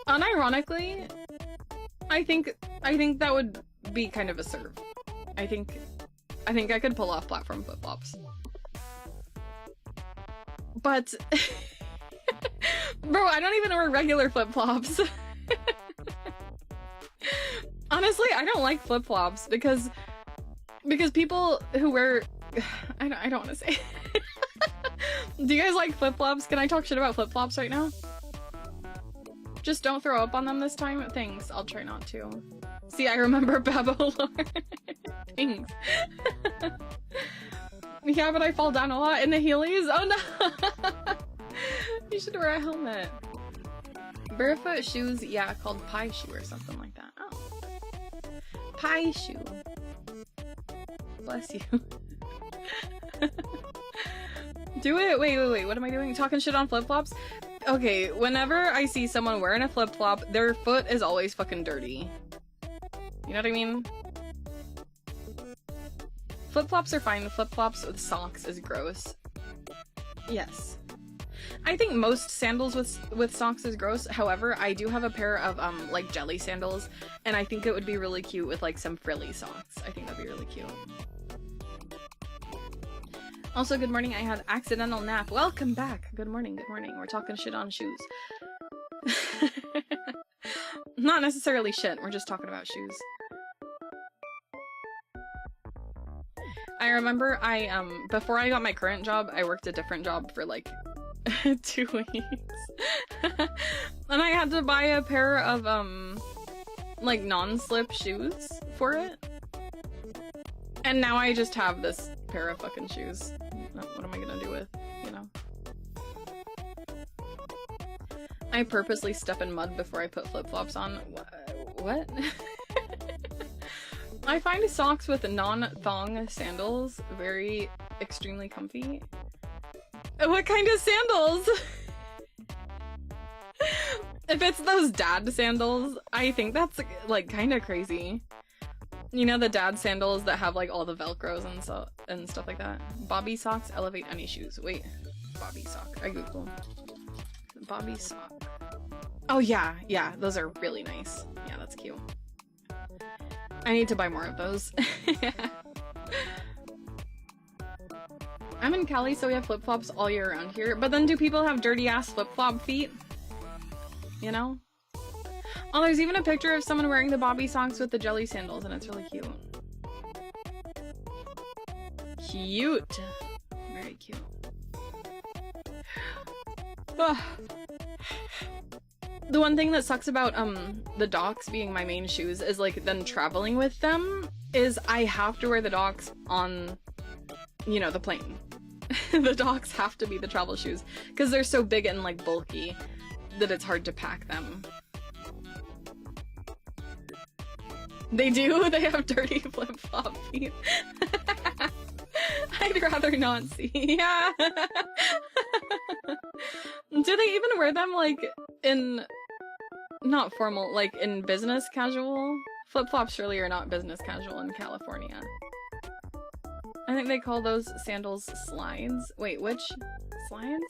unironically, I think that would be kind of a serve. I think I could pull off platform flip-flops. But bro, I don't even wear regular flip-flops. Honestly, I don't like flip-flops because people who wear I don't want to say. Do you guys like flip-flops? Can I talk shit about flip-flops right now? Just don't throw up on them this time? Thanks, I'll try not to. See, I remember Babbo lore. Thanks. Yeah, but I fall down a lot in the Heelys. Oh no! You should wear a helmet. Barefoot shoes, yeah, called pie shoe or something like that. Oh. Pie shoe. Bless you. Do it! Wait, what am I doing? Talking shit on flip-flops? Okay, whenever I see someone wearing a flip-flop, their foot is always fucking dirty. You know what I mean? Flip-flops are fine. Flip-flops with socks is gross. Yes. I think most sandals with socks is gross. However, I do have a pair of, like, jelly sandals, and I think it would be really cute with, like, some frilly socks. I think that'd be really cute. Also, good morning, I had accidental nap. Welcome back! Good morning, good morning. We're talking shit on shoes. Not necessarily shit, we're just talking about shoes. I remember before I got my current job, I worked a different job for like 2 weeks. And I had to buy a pair of, like non-slip shoes for it. And now I just have this pair of fucking shoes. What am I gonna do with, you know? I purposely step in mud before I put flip-flops on. What? I find socks with non-thong sandals very extremely comfy. What kind of sandals? If it's those dad sandals, I think that's like kind of crazy. You know the dad sandals that have like all the velcros and stuff like that? Bobby socks elevate any shoes. Wait, Bobby sock. I googled. Bobby sock. Oh yeah, yeah, those are really nice. Yeah, that's cute. I need to buy more of those. I'm in Cali, so we have flip-flops all year around here. But then do people have dirty-ass flip-flop feet? You know? Oh, there's even a picture of someone wearing the Bobby socks with the jelly sandals, and it's really cute. Cute! Very cute. The one thing that sucks about, the Docs being my main shoes is, like, then traveling with them is I have to wear the Docs on, you know, the plane. The Docs have to be the travel shoes because they're so big and, like, bulky that it's hard to pack them. They do? They have dirty flip-flop feet. I'd rather not see. Yeah. Do they even wear them, like, in... not formal, like, in business casual? Flip-flops surely are not business casual in California. I think they call those sandals slides. Wait, which slides?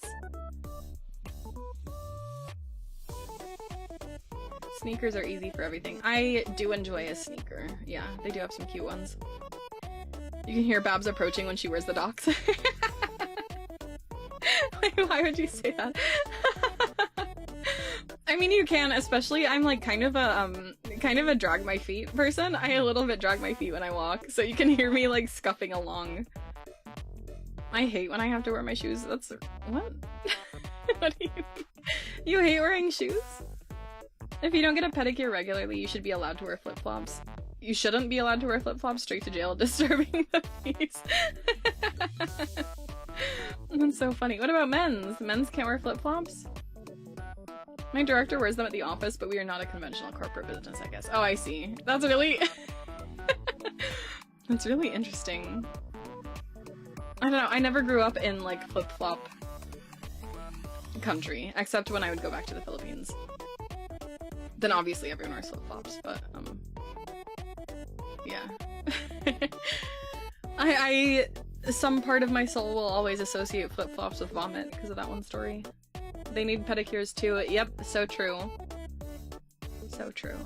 Sneakers are easy for everything. I do enjoy a sneaker. Yeah, they do have some cute ones. You can hear Babs approaching when she wears the Docs. Wait, why would you say that? I mean, you can, especially I'm like kind of a drag my feet person. I a little bit drag my feet when I walk, so you can hear me like scuffing along. I hate when I have to wear my shoes. That's what? What do you mean? You hate wearing shoes? If you don't get a pedicure regularly, you should be allowed to wear flip-flops. You shouldn't be allowed to wear flip-flops, straight to jail, disturbing the peace. That's so funny. What about men's? Men's can't wear flip-flops? My director wears them at the office, but we are not a conventional corporate business, I guess. Oh, I see. That's really... That's really interesting. I don't know, I never grew up in, like, flip-flop country, except when I would go back to the Philippines. Then obviously everyone wears flip-flops, but, yeah. Some part of my soul will always associate flip-flops with vomit because of that one story. They need pedicures too. Yep, so true. So true.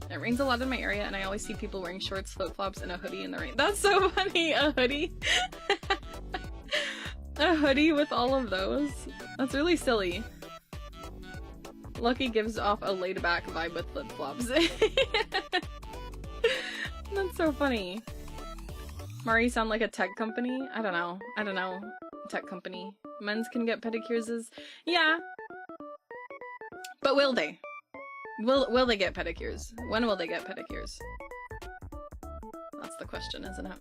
It rains a lot in my area and I always see people wearing shorts, flip-flops, and a hoodie in the rain. That's so funny! A hoodie? A hoodie with all of those? That's really silly. Lucky gives off a laid-back vibe with flip-flops. That's so funny. Mari sound like a tech company? I don't know. I don't know. Tech company. Men's can get pedicures is... Yeah. But will they? Will they get pedicures? When will they get pedicures? That's the question, isn't it?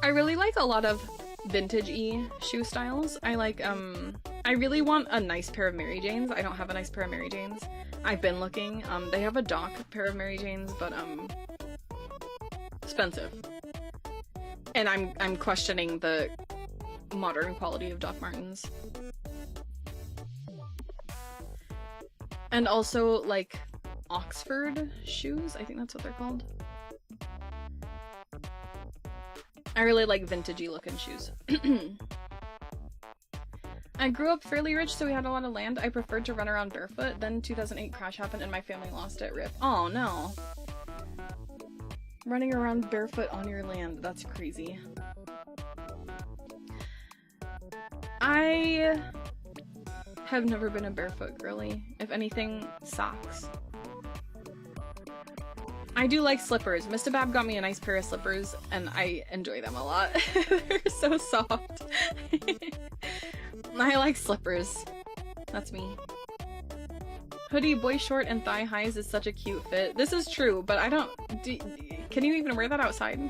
I really like a lot of vintage-y shoe styles. I like, I really want a nice pair of Mary Janes. I don't have a nice pair of Mary Janes. I've been looking. They have a Doc pair of Mary Janes, but, expensive. And I'm questioning the modern quality of Doc Martens. And also, like, Oxford shoes? I think that's what they're called. I really like vintagey looking shoes. I grew up fairly rich, so we had a lot of land. I preferred to run around barefoot. Then 2008 crash happened and my family lost it. RIP. Oh no. Running around barefoot on your land. That's crazy. I have never been a barefoot girly. If anything, socks. I do like slippers. Mr. Bab got me a nice pair of slippers, and I enjoy them a lot. They're so soft. I like slippers. That's me. Hoodie, boy short, and thigh highs is such a cute fit. This is true, but I don't... can you even wear that outside?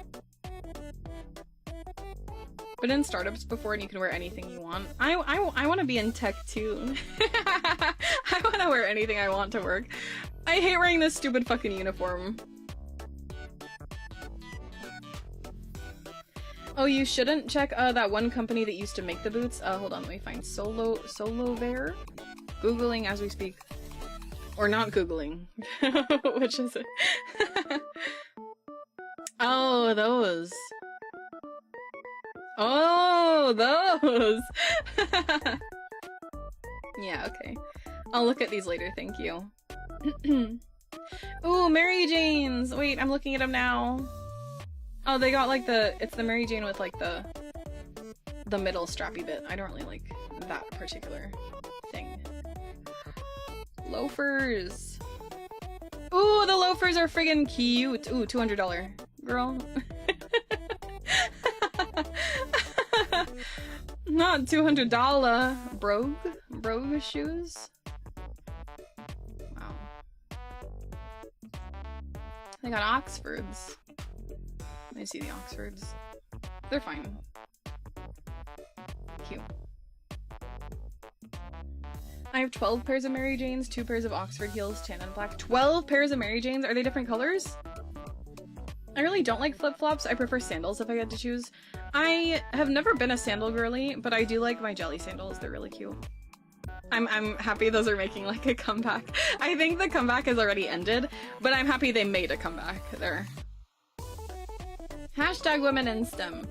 Been in startups before and you can wear anything you want. I want to be in tech too. I want to wear anything I want to work. I hate wearing this stupid fucking uniform. Oh, you shouldn't check that one company that used to make the boots. Hold on, let me find Solovere. Googling as we speak. Or not Googling. Which is it? Oh, those. Oh, those! Yeah, okay. I'll look at these later, thank you. Ooh, Mary Janes! Wait, I'm looking at them now. Oh, they got like it's the Mary Jane with like the middle strappy bit. I don't really like that particular thing. Loafers! Ooh, the loafers are friggin' cute! Ooh, $200. Girl. Not $200. Brogue shoes? Wow. They got Oxfords. Let me see the Oxfords. They're fine. Cute. I have 12 pairs of Mary Janes, 2 pairs of Oxford heels, tan and black. 12 pairs of Mary Janes? Are they different colors? I really don't like flip-flops. I prefer sandals if I get to choose. I have never been a sandal girly, but I do like my jelly sandals. They're really cute. I'm happy those are making like a comeback. I think the comeback has already ended, but I'm happy they made a comeback there. Hashtag women in STEM.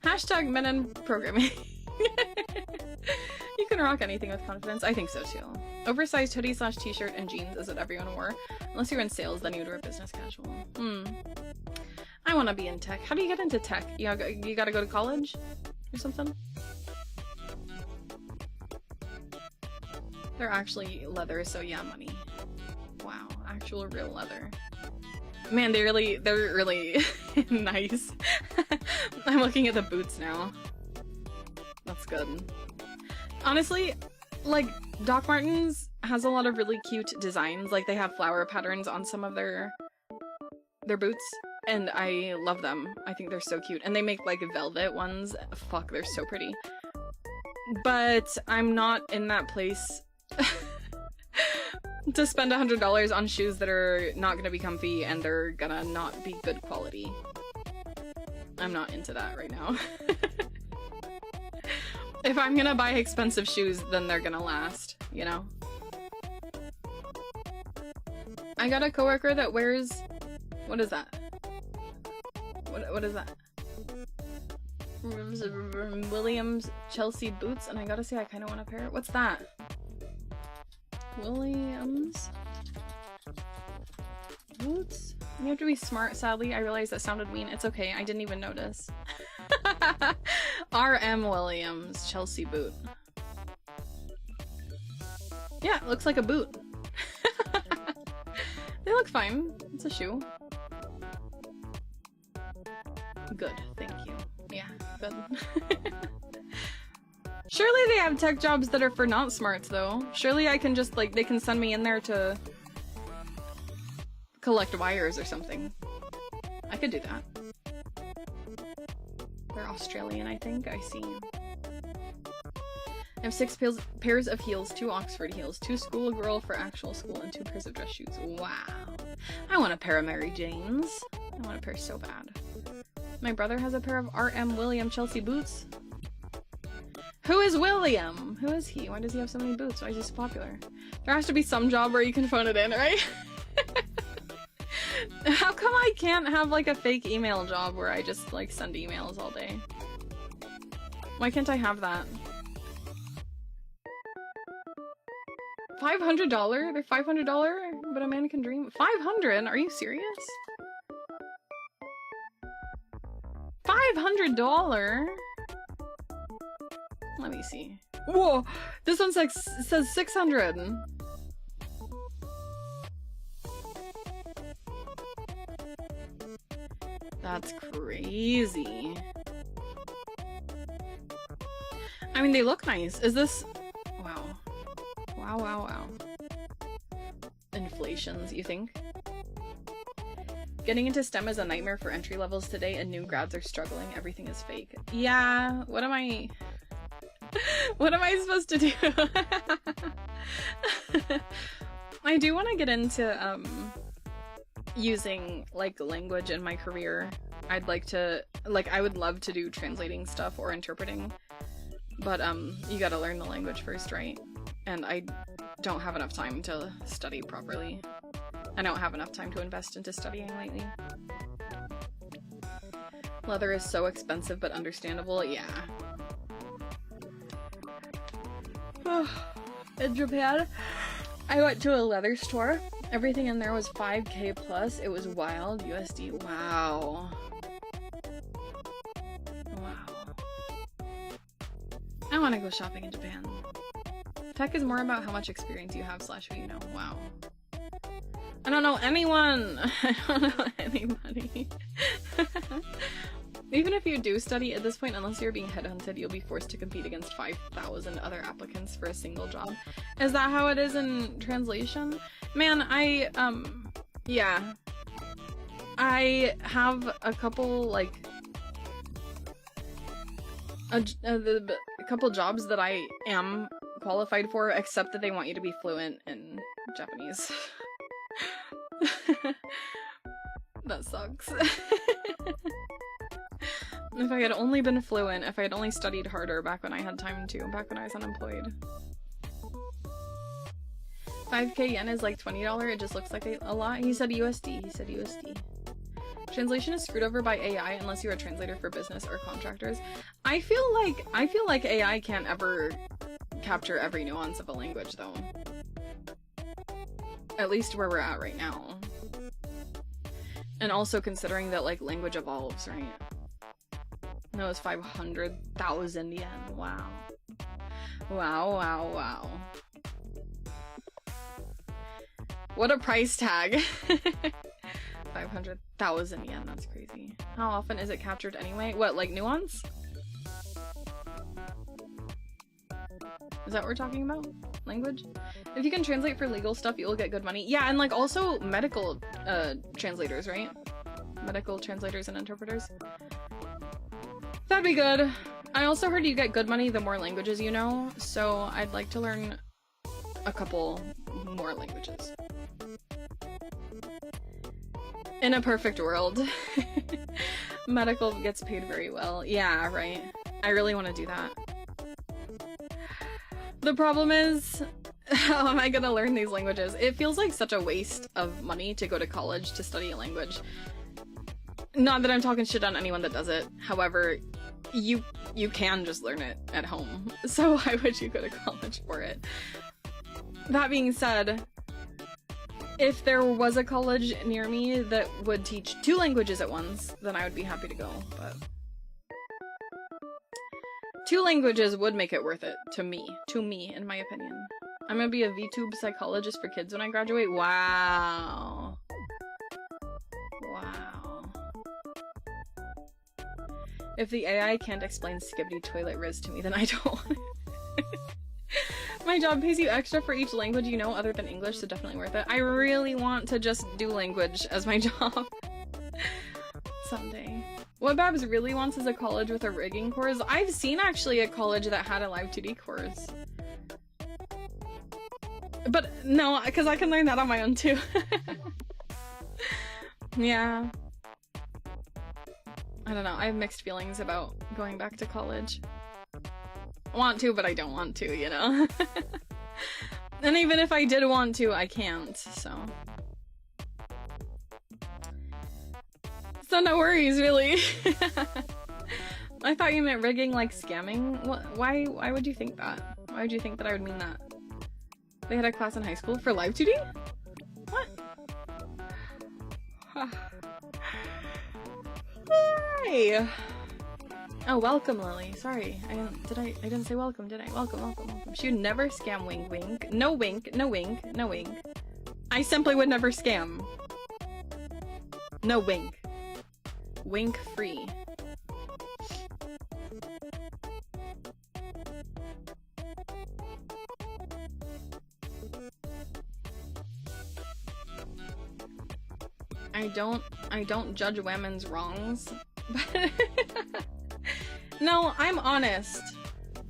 Hashtag men in programming. You can rock anything with confidence. I think so too. Oversized hoodie / t-shirt and jeans is what everyone wore. Unless you're in sales, then you would wear business casual. I want to be in tech. How do you get into tech? You gotta go to college? Or something? They're actually leather, so yeah, money. Wow, actual real leather. Man, they're really nice. I'm looking at the boots now. That's good. Honestly, like, Doc Martens has a lot of really cute designs. Like, they have flower patterns on some of their boots, and I love them. I think they're so cute. And they make, like, velvet ones. Fuck, they're so pretty. But I'm not in that place to spend $100 on shoes that are not gonna be comfy and they're gonna not be good quality. I'm not into that right now. If I'm gonna buy expensive shoes, then they're gonna last, you know? I got a coworker that wears... What is that? What is that? Williams Chelsea boots, and I gotta say I kinda want a pair. What's that? Williams boots? You have to be smart, sadly. I realized that sounded mean. It's okay, I didn't even notice. R.M. Williams Chelsea boot. Yeah, it looks like a boot. They look fine. It's a shoe. Good, thank you. Yeah, good. Surely they have tech jobs that are for not smarts, though. Surely I can just, like, they can send me in there to collect wires or something. I could do that. They're Australian, I think. I see. I have 6 pairs of heels, 2 Oxford heels, 2 schoolgirl for actual school, and 2 pairs of dress shoes. Wow. I want a pair of Mary Janes. I want a pair so bad. My brother has a pair of R.M. William Chelsea boots. Who is William? Who is he? Why does he have so many boots? Why is he so popular? There has to be some job where you can phone it in, right? How come I can't have like a fake email job where I just like send emails all day? Why can't I have that? $500? They're $500? But a man can dream. 500? Are you serious? $500? Let me see. Whoa! This one says 600. That's crazy. I mean, they look nice. Is this... Wow. Wow, wow, wow. Inflations, you think? Getting into STEM is a nightmare for entry levels today, and new grads are struggling. Everything is fake. Yeah, what am I... What am I supposed to do? I do want to get into, using, like, language in my career. I'd like to... Like, I would love to do translating stuff or interpreting. But, you gotta learn the language first, right? and I don't have enough time to study properly. I don't have enough time to invest into studying lately. Leather is so expensive but understandable, yeah. In Japan, I went to a leather store. Everything in there was 5K plus. It was wild. USD. Wow. Wow. I want to go shopping in Japan. Tech is more about how much experience you have / who you know. Wow. I don't know anyone. I don't know anybody. Even if you do study at this point, unless you're being headhunted, you'll be forced to compete against 5,000 other applicants for a single job. Is that how it is in translation? Man, yeah. I have a couple, like, a couple jobs that I am qualified for, except that they want you to be fluent in Japanese. That sucks. If I had only been fluent, if I had only studied harder back when I had time to, back when I was unemployed. 5K yen is like $20, it just looks like a lot. He said USD, he said USD. Translation is screwed over by AI unless you're a translator for business or contractors. I feel like AI can't ever capture every nuance of a language though. At least where we're at right now. And also considering that like language evolves, right? No, it's 500,000 yen. Wow. Wow, wow, wow. What a price tag. 500,000 yen, that's crazy. How often is it captured anyway? What, like nuance? Is that what we're talking about? Language? If you can translate for legal stuff, you'll get good money. Yeah, and like also medical translators, right? Medical translators and interpreters. That'd be good. I also heard you get good money the more languages you know, so I'd like to learn a couple more languages. In a perfect world. Medical gets paid very well. Yeah, right. I really want to do that. The problem is, how am I gonna learn these languages? It feels like such a waste of money to go to college to study a language. Not that I'm talking shit on anyone that does it. However, you can just learn it at home. So why would you go to college for it? That being said, if there was a college near me that would teach 2 languages at once, then I would be happy to go, but 2 languages would make it worth it to me, in my opinion. I'm gonna be a VTube psychologist for kids when I graduate. Wow. Wow. If the AI can't explain skibbity toilet riz to me, then I don't want it. My job pays you extra for each language you know other than English, so definitely worth it. I really want to just do language as my job. Someday. What Babs really wants is a college with a rigging course. I've seen actually a college that had a live 2D course. But no, because I can learn that on my own too. Yeah. I don't know, I have mixed feelings about going back to college. I want to, but I don't want to, you know? And even if I did want to, I can't, so. So no worries, really. I thought you meant rigging like scamming. What? Why would you think that? Why would you think that I would mean that? They had a class in high school for live 2D? What? Hi! Oh, welcome, Lily. Sorry, I didn't say welcome, did I? Welcome, welcome, welcome. She would never scam, wink, wink. No wink, no wink, no wink. I simply would never scam. No wink. Wink free. I don't judge women's wrongs. But no, I'm honest.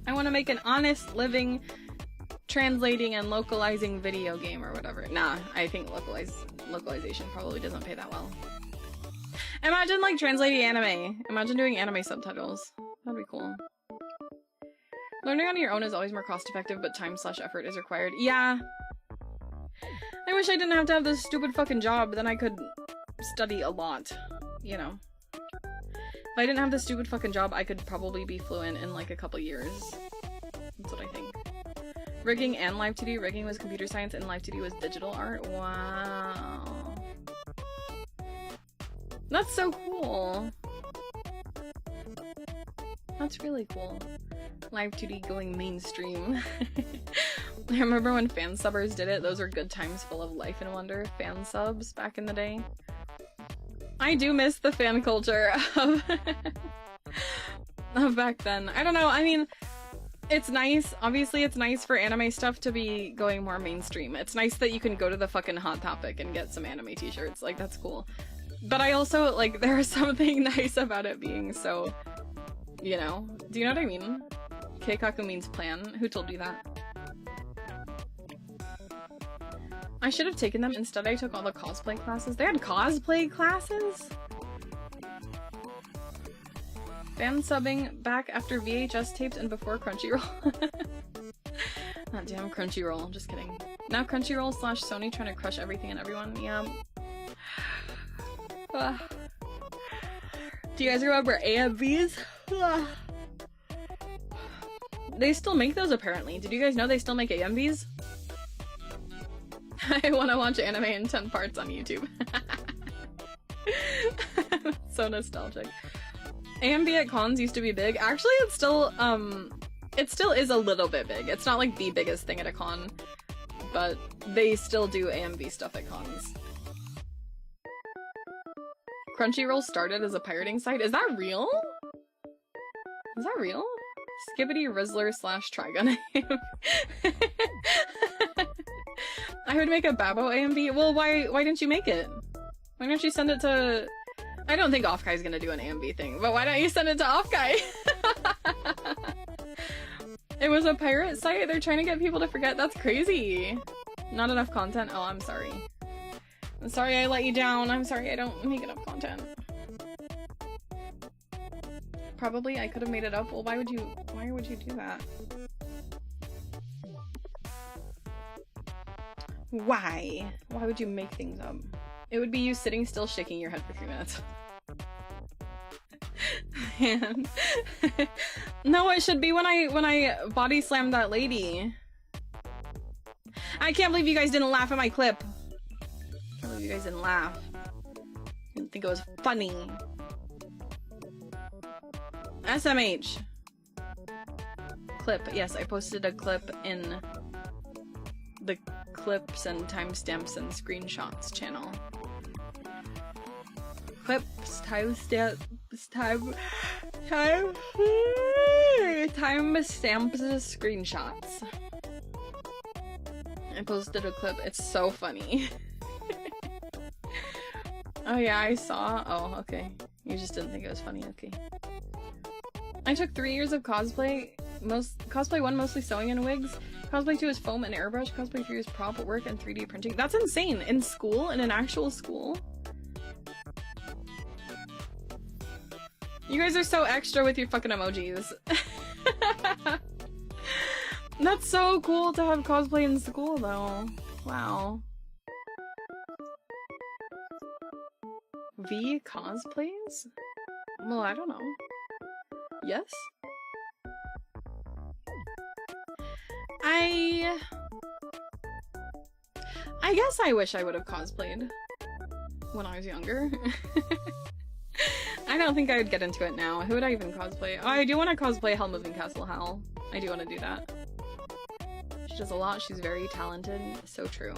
I want to make an honest living translating and localizing video game or whatever. Nah, I think localization probably doesn't pay that well. Imagine like translating anime. Imagine doing anime subtitles. That'd be cool. Learning on your own is always more cost-effective, but time/effort is required. Yeah. I wish I didn't have to have this stupid fucking job, then I could study a lot, you know. If I didn't have this stupid fucking job, I could probably be fluent in like a couple years. That's what I think. Rigging and live 2D. Rigging was computer science and live 2D was digital art. Wow. That's so cool. That's really cool. Live 2D going mainstream. I remember when fan subbers did it. Those were good times full of life and wonder. Fan subs back in the day. I do miss the fan culture of, of back then. I don't know. I mean, it's nice. Obviously, it's nice for anime stuff to be going more mainstream. It's nice that you can go to the fucking Hot Topic and get some anime t-shirts. Like, that's cool. But I also, like, there's something nice about it being so, you know. Do you know what I mean? Keikaku means plan. Who told you that? I should have taken them. Instead, I took all the cosplay classes. They had cosplay classes? Fan subbing back after VHS taped and before Crunchyroll. God damn Crunchyroll. Just kidding. Now Crunchyroll / Sony trying to crush everything and everyone. Yeah. Do you guys remember AMVs? They still make those apparently. Did you guys know they still make AMVs? I want to watch anime in 10 parts on YouTube. So nostalgic. AMV at cons used to be big. Actually, it still is a little bit big. It's not like the biggest thing at a con, but they still do AMV stuff at cons. Crunchyroll started as a pirating site. Is that real? Is that real? Skibbity Rizzler / Trigun. I would make a Babbo AMV. Well, why didn't you make it? Why don't you send it to... I don't think Offkai's gonna do an AMV thing, but why don't you send it to Offkai? It was a pirate site? They're trying to get people to forget? That's crazy. Not enough content? Oh, I'm sorry. I'm sorry I let you down. I'm sorry I don't make enough content. Probably I could have made it up. Well, why would you do that? Why? Why would you make things up? It would be you sitting still shaking your head for 3 minutes. Man. No, it should be when I body slammed that lady. I can't believe you guys didn't laugh at my clip. I can't believe you guys didn't laugh. Didn't think it was funny. SMH. Clip. Yes, I posted a clip in the clips and timestamps and screenshots channel. Clips, timestamps, timestamps, screenshots. I posted a clip. It's so funny. Oh yeah, I saw. Oh, okay. You just didn't think it was funny. Okay. I took 3 years of cosplay. Cosplay 1 mostly sewing and wigs. Cosplay 2 is foam and airbrush. Cosplay 3 is prop work and 3D printing. That's insane! In school? In an actual school? You guys are so extra with your fucking emojis. That's so cool to have cosplay in school though. Wow. V cosplays? Well, I don't know. Yes? I guess I wish I would have cosplayed when I was younger. I don't think I would get into it now. Who would I even cosplay? Oh, I do want to cosplay Hell Moving Castle Hell. I do want to do that. She does a lot. She's very talented. So true.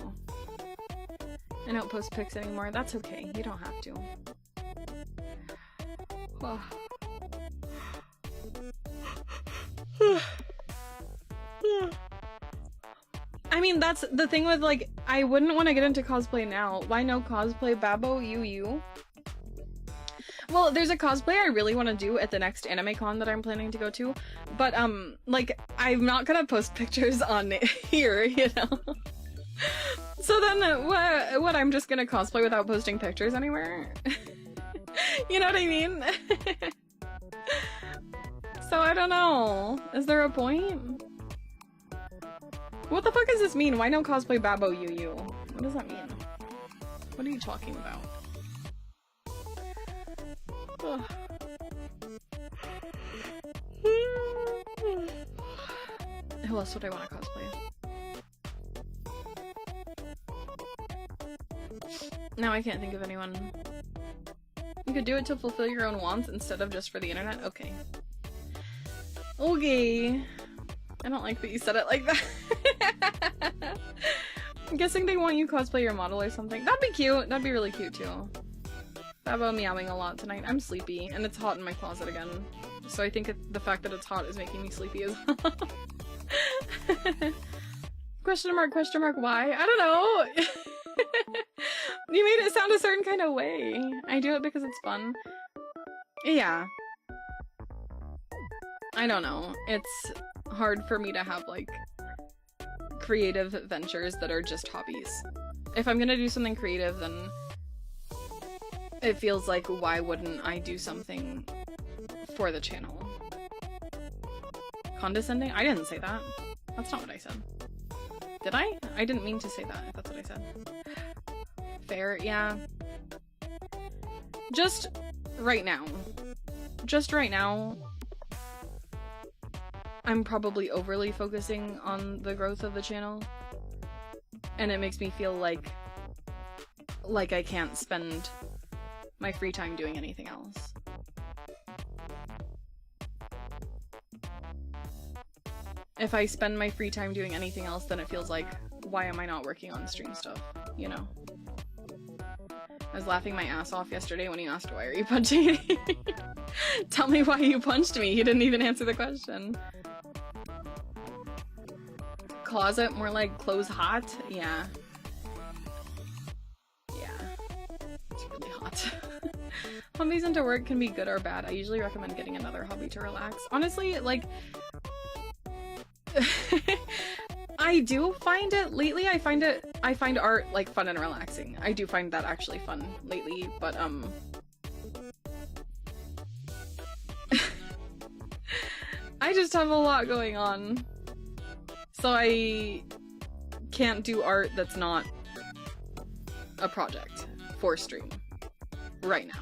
I don't post pics anymore. That's okay. You don't have to. Oh. I mean, that's the thing with, like, I wouldn't want to get into cosplay now. Why no cosplay? Babbo, you? Well, there's a cosplay I really want to do at the next anime con that I'm planning to go to, but, like, I'm not gonna post pictures on here, you know? So then, what, I'm just gonna cosplay without posting pictures anywhere? You know what I mean? So I don't know. Is there a point? What the fuck does this mean? Why no cosplay Babo Yu? What does that mean? What are you talking about? Ugh. Who else would I want to cosplay? Now I can't think of anyone. You could do it to fulfill your own wants instead of just for the internet? Okay. Okay. I don't like that you said it like that. I'm guessing they want you cosplay your model or something. That'd be cute. That'd be really cute too. Babo meowing a lot tonight. I'm sleepy and it's hot in my closet again. So I think the fact that it's hot is making me sleepy as well. Question mark, why? I don't know! You made it sound a certain kind of way. I do it because it's fun. Yeah. I don't know. It's hard for me to have, like, creative ventures that are just hobbies. If I'm gonna do something creative, then it feels like, why wouldn't I do something for the channel? Condescending? I didn't say that. That's not what I said. Did I? I didn't mean to say that, if that's what I said. Fair, yeah. Just right now. Just right now, I'm probably overly focusing on the growth of the channel. And it makes me feel like I can't spend my free time doing anything else. If I spend my free time doing anything else, then it feels like, why am I not working on stream stuff, you know? I was laughing my ass off yesterday when he asked, why are you punching me? Tell me why you punched me. He didn't even answer the question. Closet, more like clothes hot? Yeah. Yeah. It's really hot. Hobbies into work can be good or bad. I usually recommend getting another hobby to relax. Honestly, like, I do find it lately, I find art like fun and relaxing. I do find that actually fun lately, but I just have a lot going on. So I can't do art that's not a project for stream right now.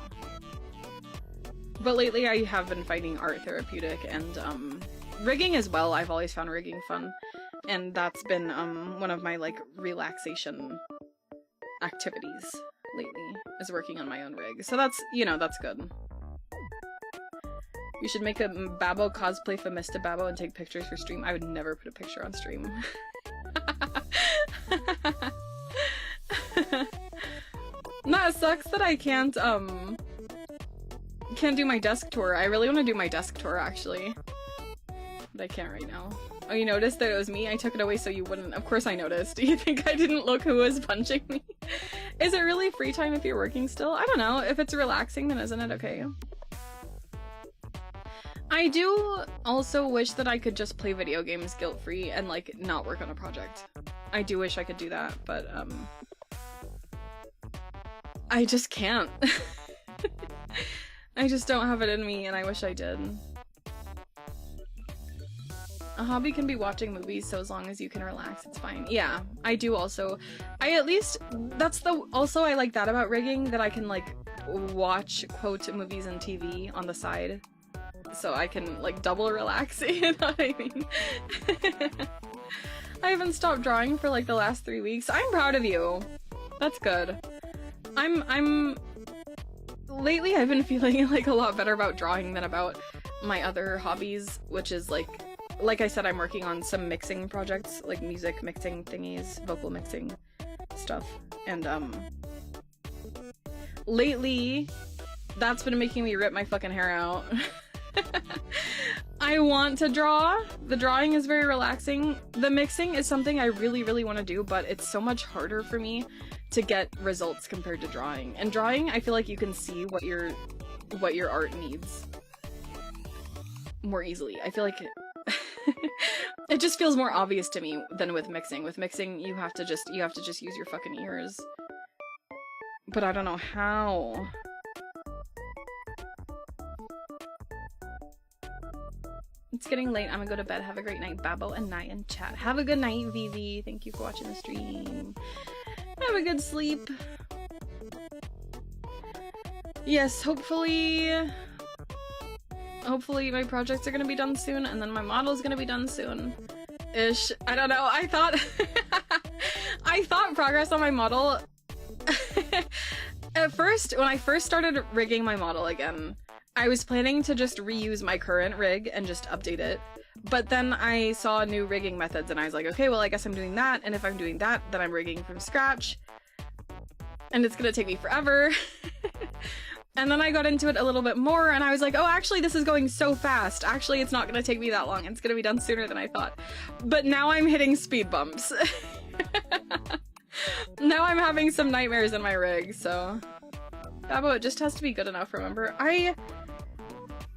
But lately I have been finding art therapeutic and rigging as well. I've always found rigging fun, and that's been one of my like relaxation activities lately, is working on my own rig. So that's, you know, that's good. You should make a Babo cosplay Femista Babo and take pictures for stream. I would never put a picture on stream. That sucks that I can't do my desk tour. I really want to do my desk tour actually. But I can't right now. Oh, you noticed that it was me? I took it away so you wouldn't. Of course I noticed. You think I didn't look who was punching me? Is it really free time if you're working still? I don't know. If it's relaxing, then isn't it okay? I do also wish that I could just play video games guilt-free and, like, not work on a project. I do wish I could do that, but, I just can't. I just don't have it in me, and I wish I did. A hobby can be watching movies, so as long as you can relax, it's fine. Yeah, I do also. I at least, also I like that about rigging, that I can, like, watch, quote, movies and TV on the side. So I can, like, double relax, you know what I mean? I haven't stopped drawing for, like, the last 3 weeks. I'm proud of you. That's good. Lately I've been feeling, like, a lot better about drawing than about my other hobbies, which is, like I said, I'm working on some mixing projects, like music mixing thingies, vocal mixing stuff, and, lately, that's been making me rip my fucking hair out. I want to draw. The drawing is very relaxing. The mixing is something I really, really want to do, but it's so much harder for me to get results compared to drawing. And drawing, I feel like you can see what your art needs more easily. I feel like it just feels more obvious to me than with mixing. With mixing, you have to just use your fucking ears. But I don't know how. It's getting late. I'm gonna go to bed. Have a great night, Babbo and Night and chat. Have a good night, Vivi. Thank you for watching the stream. Have a good sleep. Yes, hopefully my projects are gonna be done soon, and then my model's gonna be done soon. Ish. I don't know. I thought I thought progress on my model at first, when I first started rigging my model again, I was planning to just reuse my current rig and just update it. But then I saw new rigging methods and I was like, okay, well, I guess I'm doing that. And if I'm doing that, then I'm rigging from scratch. And it's gonna take me forever. And then I got into it a little bit more and I was like, oh, actually, this is going so fast. Actually, it's not gonna take me that long. It's gonna be done sooner than I thought. But now I'm hitting speed bumps. Now I'm having some nightmares in my rig, so... Babbo, it just has to be good enough, remember? I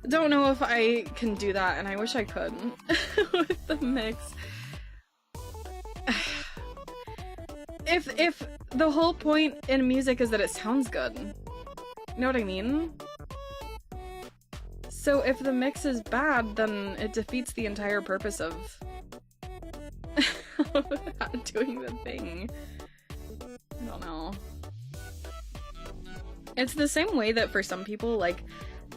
don't know if I can do that, and I wish I could with the mix. If the whole point in music is that it sounds good, you know what I mean? So if the mix is bad, then it defeats the entire purpose of doing the thing. I don't know. It's the same way that for some people, like,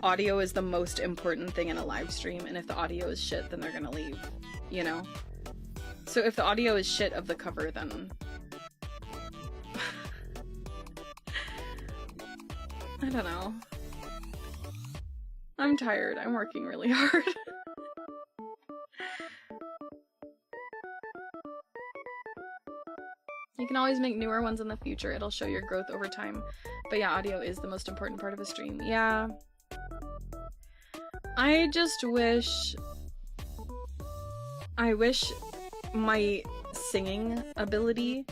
audio is the most important thing in a live stream, and if the audio is shit, then they're gonna leave, you know? So if the audio is shit of the cover, then... I don't know. I'm tired. I'm working really hard. You can always make newer ones in the future. It'll show your growth over time. But yeah, audio is the most important part of a stream. Yeah. I just wish... I wish my singing ability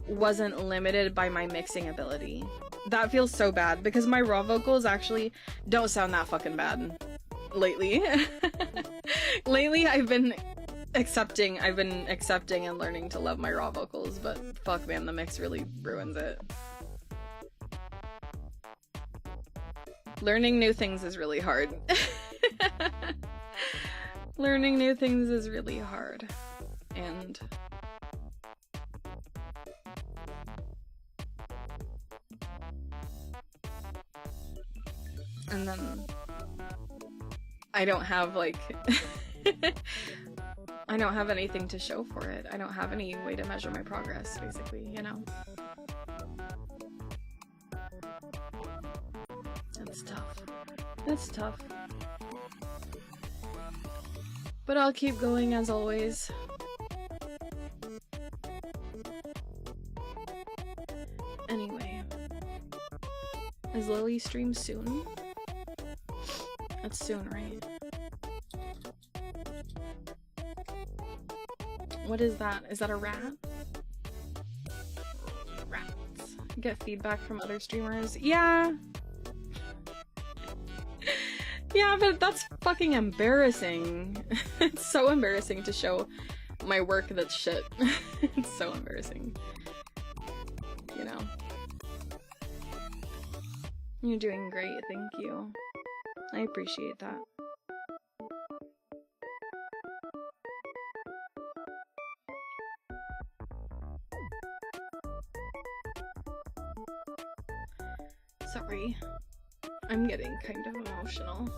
wasn't limited by my mixing ability. That feels so bad because my raw vocals actually don't sound that fucking bad lately. Lately I've been accepting and learning to love my raw vocals, but fuck man, the mix really ruins it. Learning new things is really hard. Learning new things is really hard. And then I don't have like I don't have anything to show for it. I don't have any way to measure my progress, basically, you know? It's tough. It's tough. But I'll keep going as always. Anyway. Is Lily stream soon? It's soon, right? What is that? Is that a rat? Rats. Get feedback from other streamers? Yeah. Yeah, but that's fucking embarrassing. It's so embarrassing to show my work that's shit. It's so embarrassing. You know. You're doing great, thank you. I appreciate that. Sorry. I'm getting kind of emotional.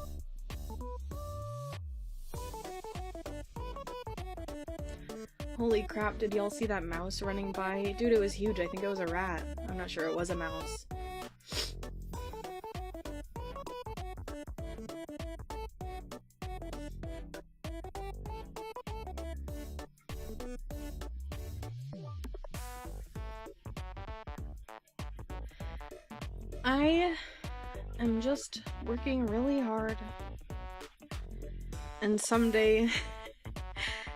Holy crap, did y'all see that mouse running by? Dude, it was huge. I think it was a rat. I'm not sure, it was a mouse. I am just working really hard. And someday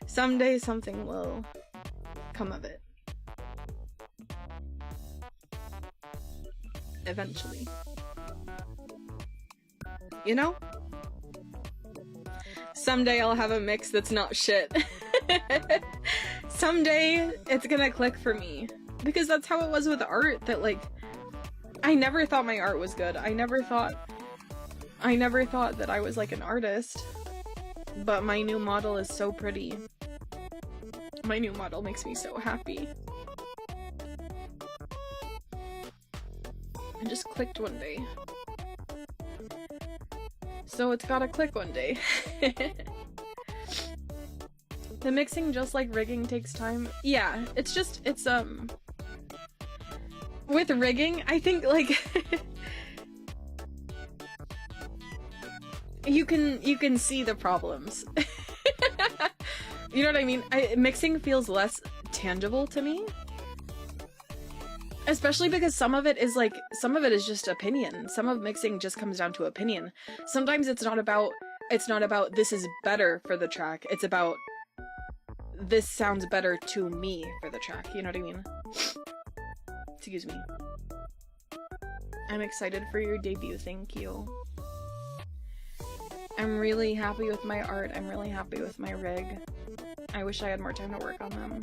something will come of it. Eventually. You know? Someday I'll have a mix that's not shit. Someday it's gonna click for me. Because that's how it was with art, that like, I never thought my art was good. I never thought that I was like an artist. But my new model is so pretty. My new model makes me so happy. I just clicked one day. So it's gotta click one day. The mixing, just like rigging, takes time. Yeah, it's with rigging, I think, like, you can see the problems. You know what I mean? Mixing feels less tangible to me. Especially because some of it is just opinion. Some of mixing just comes down to opinion. Sometimes it's not about this is better for the track. It's about this sounds better to me for the track. You know what I mean? Excuse me. I'm excited for your debut. Thank you. I'm really happy with my art. I'm really happy with my rig. I wish I had more time to work on them.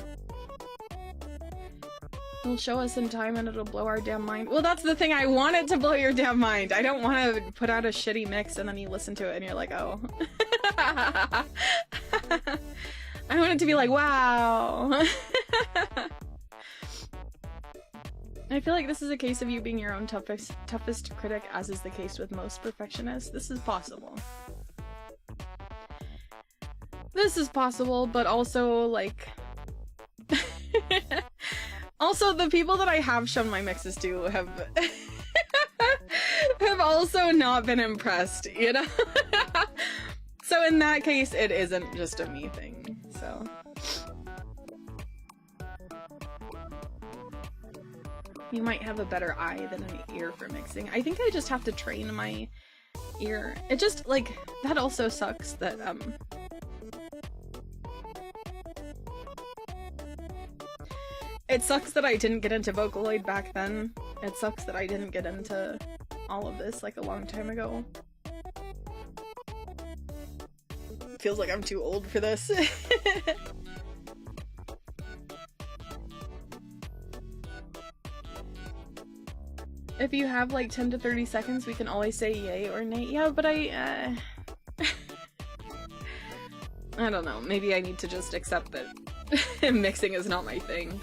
It'll show us in time and it'll blow our damn mind. Well, that's the thing. I want it to blow your damn mind. I don't want to put out a shitty mix and then you listen to it and you're like, oh. I want it to be like, wow. I feel like this is a case of you being your own toughest critic, as is the case with most perfectionists. This is possible. This is possible, but also, like... Also, the people that I have shown my mixes to have... have also not been impressed, you know? So in that case, it isn't just a me thing, so... You might have a better eye than an ear for mixing. I think I just have to train my ear. It just, like, that also sucks that, it sucks that I didn't get into Vocaloid back then. It sucks that I didn't get into all of this, like, a long time ago. Feels like I'm too old for this. If you have like 10 to 30 seconds, we can always say yay or nay. Yeah, but I don't know. Maybe I need to just accept that mixing is not my thing.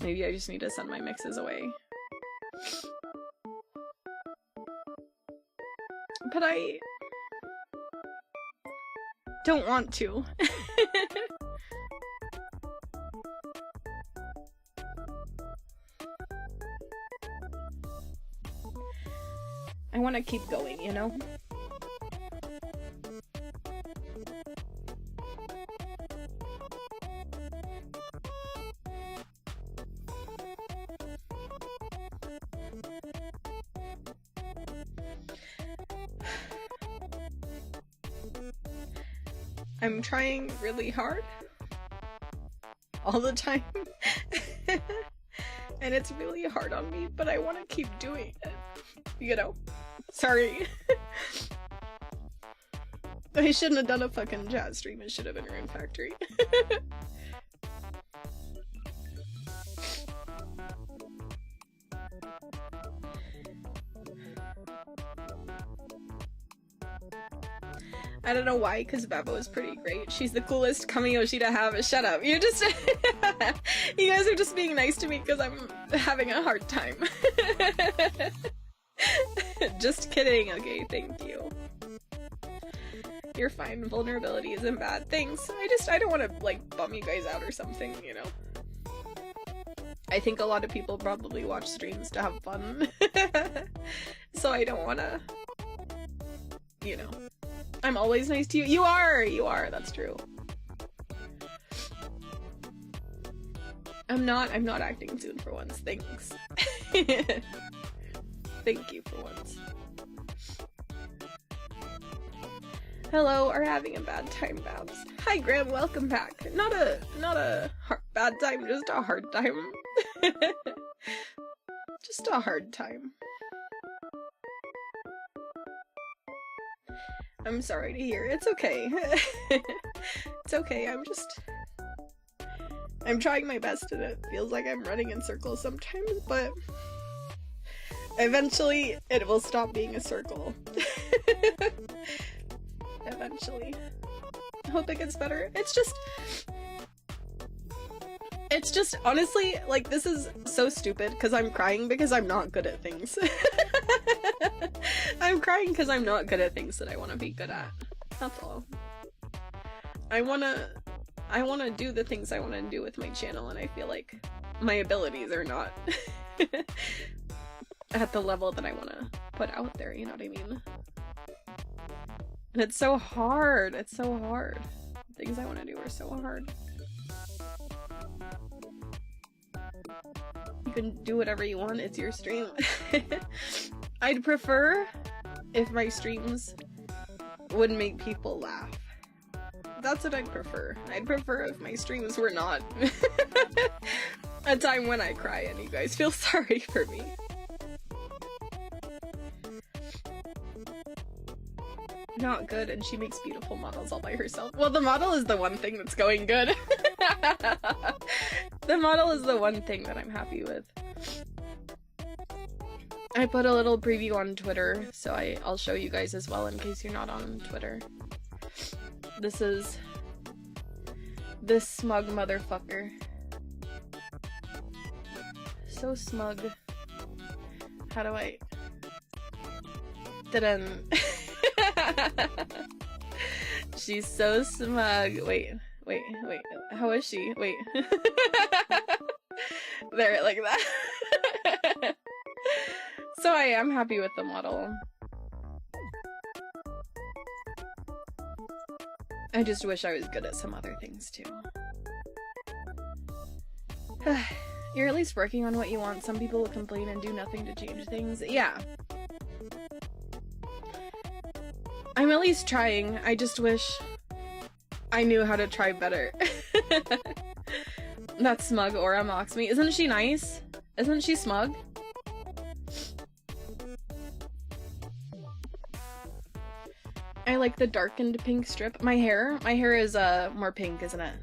Maybe I just need to send my mixes away. But I don't want to. I want to keep going, you know? I'm trying really hard. All the time. And it's really hard on me, but I want to keep doing it. You know? Sorry. I shouldn't have done a fucking jazz stream. It should have been Rune Factory. I don't know why, because Babo is pretty great. She's the coolest Kamiyoshi to have. Shut up. You're just... You guys are just being nice to me because I'm having a hard time. Just kidding. Okay, thank you. You're fine. Vulnerability isn't bad. Thanks. I don't want to, like, bum you guys out or something, you know? I think a lot of people probably watch streams to have fun. So I don't want to, you know. I'm always nice to you. You are! That's true. I'm not acting soon for once. Thanks. Thank you for once. Hello, are having a bad time, Babs. Hi, Graham, welcome back. Not a bad time, just a hard time. Just a hard time. I'm sorry to hear. It's okay. It's okay, I'm trying my best and it feels like I'm running in circles sometimes, but eventually it will stop being a circle. Eventually. hope it gets better. It's just honestly, like, this is so stupid because I'm crying because I'm not good at things. I'm crying because I'm not good at things that I want to be good at. That's all. I wanna do the things I want to do with my channel, and I feel like my abilities are not at the level that I want to put out there, you know what I mean? And it's so hard. It's so hard. The things I want to do are so hard. You can do whatever you want, it's your stream. I'd prefer if my streams would make people laugh. That's what I'd prefer. I'd prefer if my streams were not a time when I cry and you guys feel sorry for me. Not good, and she makes beautiful models all by herself. Well, the model is the one thing that's going good. The model is the one thing that I'm happy with. I put a little preview on Twitter, so I'll show you guys as well in case you're not on Twitter. This is this smug motherfucker. So smug. How do I... Didn't... She's so smug. Wait. How is she? Wait. There, like that. So I am happy with the model. I just wish I was good at some other things too. You're at least working on what you want. Some people will complain and do nothing to change things. Yeah. I'm at least trying. I just wish I knew how to try better. That smug aura mocks me. Isn't she nice? Isn't she smug? I like the darkened pink strip. My hair is more pink, isn't it?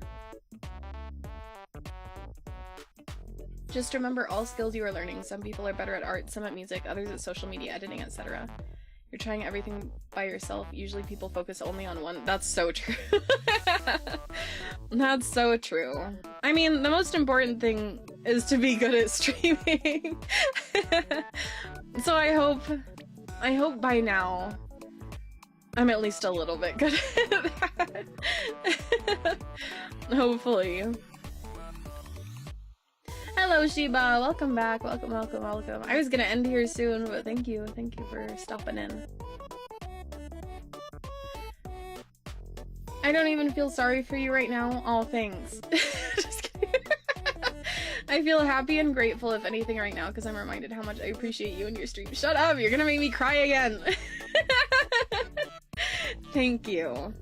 Just remember all skills you are learning. Some people are better at art, some at music, others at social media editing, etc. You're trying everything by yourself. Usually people focus only on one. That's so true. That's so true. I mean, the most important thing is to be good at streaming. So I hope by now I'm at least a little bit good at that. Hopefully. Hello, Shiba. Welcome back. Welcome. I was gonna end here soon, but thank you for stopping in. I don't even feel sorry for you right now. Oh, thanks. Just kidding. I feel happy and grateful, if anything, right now, because I'm reminded how much I appreciate you and your stream. Shut up! You're gonna make me cry again! Thank you.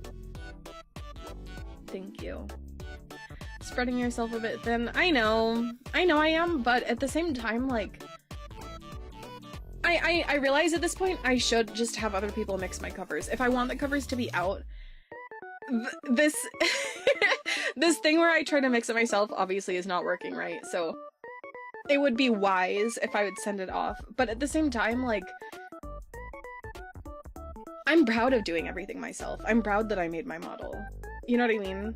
Thank you. Spreading yourself a bit thin. I know I am, but at the same time, like, I realize at this point I should just have other people mix my covers. If I want the covers to be out, this this thing where I try to mix it myself obviously is not working, right? So it would be wise if I would send it off, but at the same time, like, I'm proud of doing everything myself. I'm proud that I made my model. You know what I mean?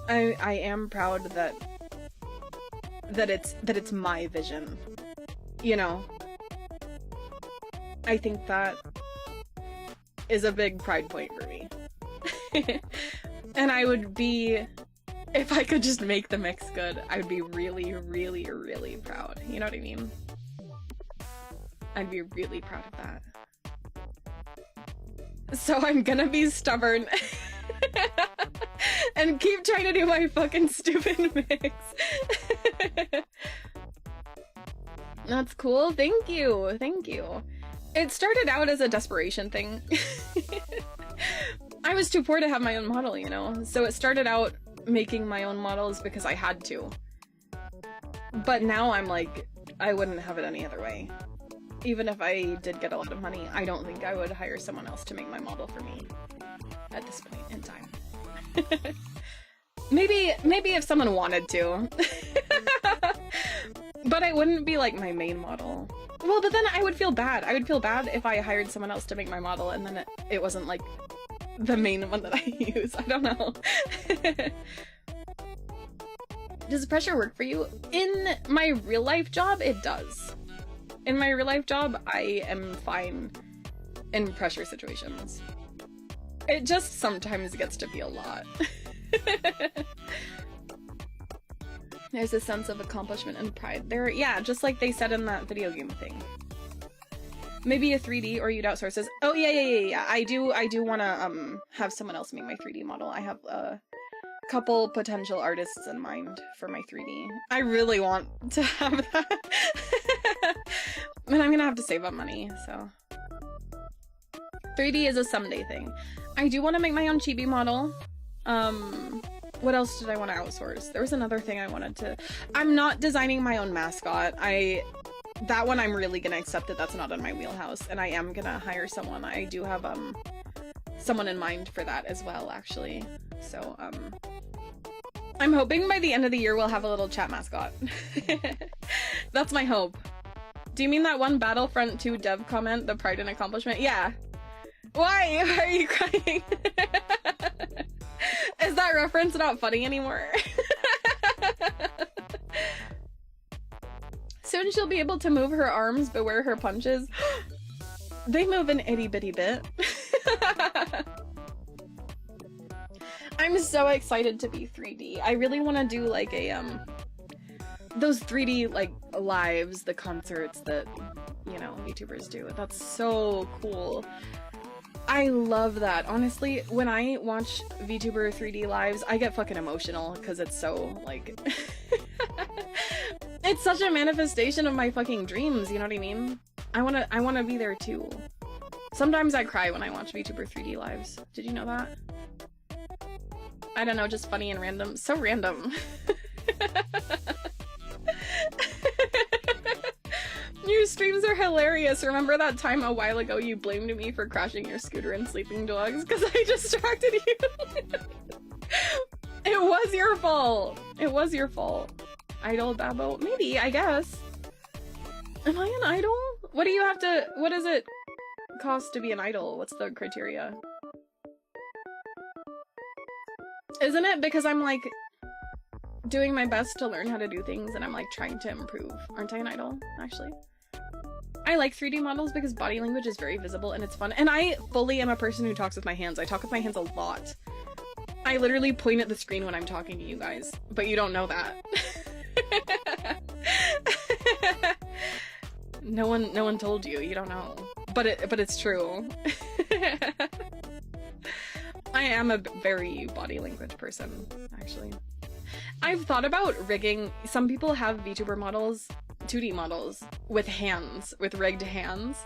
I am proud that it's my vision. You know? I think that is a big pride point for me. And I would be, if I could just make the mix good, I would be really, really, really proud. You know what I mean? I'd be really proud of that. So I'm gonna be stubborn and keep trying to do my fucking stupid mix. That's cool. Thank you. Thank you. It started out as a desperation thing. I was too poor to have my own model, you know? So it started out making my own models because I had to. But now I'm like, I wouldn't have it any other way. Even if I did get a lot of money, I don't think I would hire someone else to make my model for me at this point in time. Maybe if someone wanted to. But I wouldn't be like my main model. Well, but then I would feel bad. I would feel bad if I hired someone else to make my model and then it wasn't like the main one that I use. I don't know. Does pressure work for you? In my real life job, it does. In my real life job, I am fine in pressure situations. It just sometimes gets to be a lot. There's a sense of accomplishment and pride there. Yeah, just like they said in that video game thing. Maybe a 3D or you'd outsource this. Oh yeah. I do want to have someone else make my 3D model. I have a couple potential artists in mind for my 3D. I really want to have that. And I'm gonna have to save up money, so. 3D is a someday thing. I do want to make my own chibi model. What else did I want to outsource? There was another thing I wanted to... I'm not designing my own mascot. That one I'm really gonna accept that that's not in my wheelhouse, and I am gonna hire someone. I do have someone in mind for that as well, actually. So I'm hoping by the end of the year we'll have a little chat mascot. That's my hope. Do you mean that one Battlefront 2 dev comment, the pride and accomplishment? Yeah. Why are you crying? Is that reference not funny anymore? Soon she'll be able to move her arms, beware her punches. They move an itty bitty bit. I'm so excited to be 3D. I really want to do like a those 3D like lives, the concerts that, you know, YouTubers do. That's so cool. I love that. Honestly, when I watch VTuber 3D lives, I get fucking emotional because it's so like it's such a manifestation of my fucking dreams, you know what I mean? I wanna be there too. Sometimes I cry when I watch VTuber 3D lives. Did you know that? I don't know, just funny and random. So random. Your streams are hilarious. Remember that time a while ago you blamed me for crashing your scooter and sleeping dogs because I distracted you? It was your fault. It was your fault. Idol Babbo? Maybe, I guess. Am I an idol? What does it cost to be an idol? What's the criteria? Isn't it because I'm like doing my best to learn how to do things and I'm like trying to improve? Aren't I an idol, actually? I like 3D models because body language is very visible and it's fun. And I fully am a person who talks with my hands. I talk with my hands a lot. I literally point at the screen when I'm talking to you guys, but you don't know that. No one told you. You don't know. But it's true. I am a very body language person, actually. I've thought about rigging. Some people have VTuber models, 2D models, with hands, with rigged hands.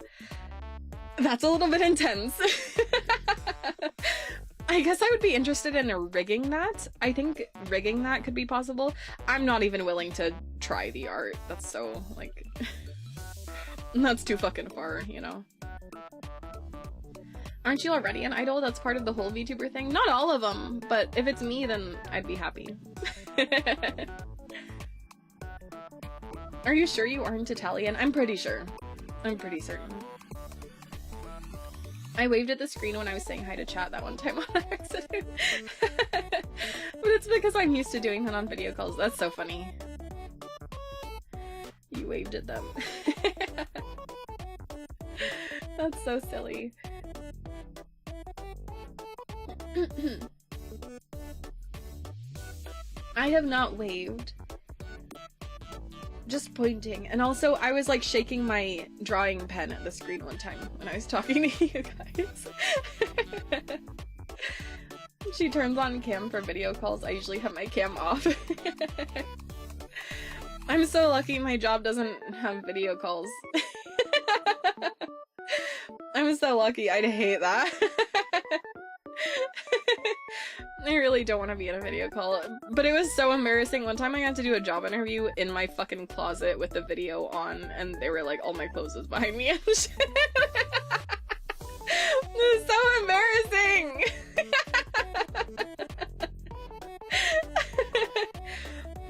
That's a little bit intense. I guess I would be interested in rigging that. I think rigging that could be possible. I'm not even willing to try the art. That's so, like... that's too fucking far, you know? Aren't you already an idol? That's part of the whole VTuber thing? Not all of them, but if it's me, then I'd be happy. Are you sure you aren't Italian? I'm pretty sure. I'm pretty certain. I waved at the screen when I was saying hi to chat that one time on accident. But it's because I'm used to doing that on video calls. That's so funny. You waved at them. That's so silly. I have not waved. Just pointing. And also, I was like shaking my drawing pen at the screen one time when I was talking to you guys. She turns on cam for video calls. I usually have my cam off. I'm so lucky my job doesn't have video calls. I'm so lucky. I'd hate that. I really don't want to be in a video call, but it was so embarrassing. One time I had to do a job interview in my fucking closet with the video on, and they were like, all my clothes was behind me and shit. It was so embarrassing!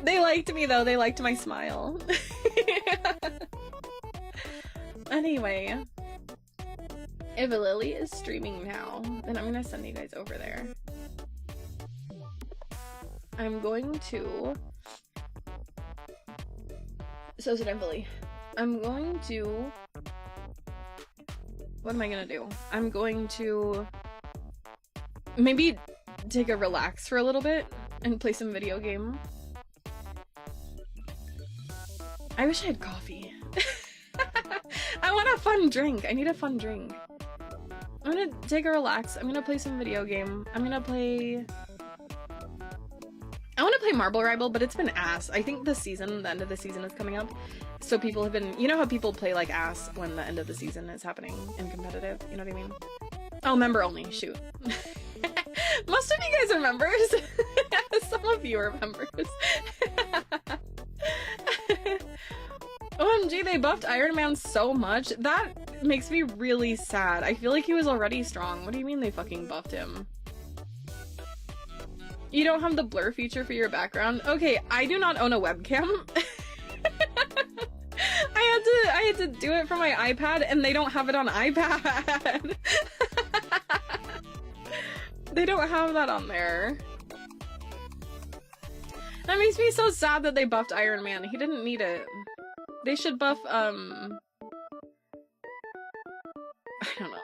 They liked me though, they liked my smile. Anyway. If Lily is streaming now, then I'm gonna send you guys over there. I'm going to... So simply, I'm going to... What am I gonna do? I'm going to... maybe take a relax for a little bit and play some video game. I wish I had coffee. I want a fun drink. I need a fun drink. I'm gonna take a relax. I'm gonna play some video game. I want to play Marble Rivals, but it's been ass. I think the end of the season is coming up. So people have been, you know how people play like ass when the end of the season is happening in competitive? You know what I mean? Oh, member only, shoot. Most of you guys are members. Some of you are members. OMG, they buffed Iron Man so much. That makes me really sad. I feel like he was already strong. What do you mean they fucking buffed him? You don't have the blur feature for your background? Okay, I do not own a webcam. I had to do it for my iPad, and they don't have it on iPad. They don't have that on there. That makes me so sad that they buffed Iron Man. He didn't need it. They should buff, I don't know.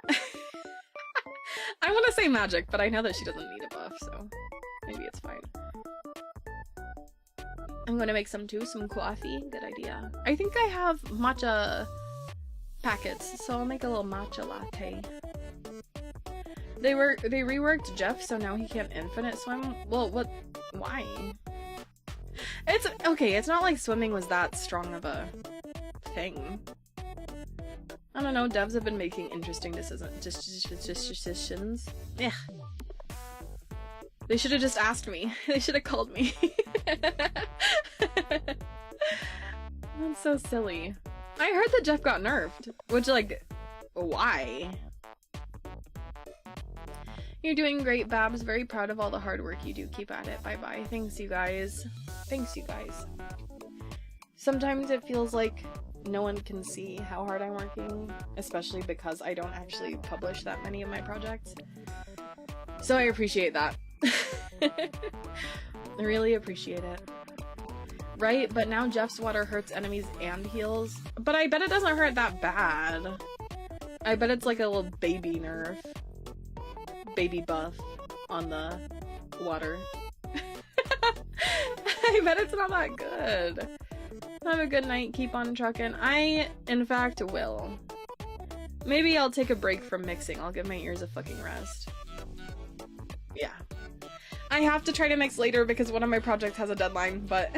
I want to say Magic, but I know that she doesn't need a buff, so maybe it's fine. I'm gonna make some too, some coffee. Good idea. I think I have matcha packets, so I'll make a little matcha latte. They reworked Jeff, so now he can't infinite swim. Well, what? Why? It's okay. It's not like swimming was that strong of a thing. I don't know. Devs have been making interesting decisions. Yeah. They should have just asked me. They should have called me. That's so silly. I heard that Jeff got nerfed, which, like, why? You're doing great, Babs. Very proud of all the hard work you do. Keep at it. Bye-bye. Thanks, you guys. Thanks, you guys. Sometimes it feels like no one can see how hard I'm working, especially because I don't actually publish that many of my projects. So I appreciate that. I really appreciate it. Right? But now Jeff's water hurts enemies and heals. But I bet it doesn't hurt that bad. I bet it's like a little baby nerf. Baby buff on the water. I bet it's not that good. Have a good night. Keep on trucking. I, in fact, will. Maybe I'll take a break from mixing. I'll give my ears a fucking rest. Yeah. I have to try to mix later because one of my projects has a deadline, but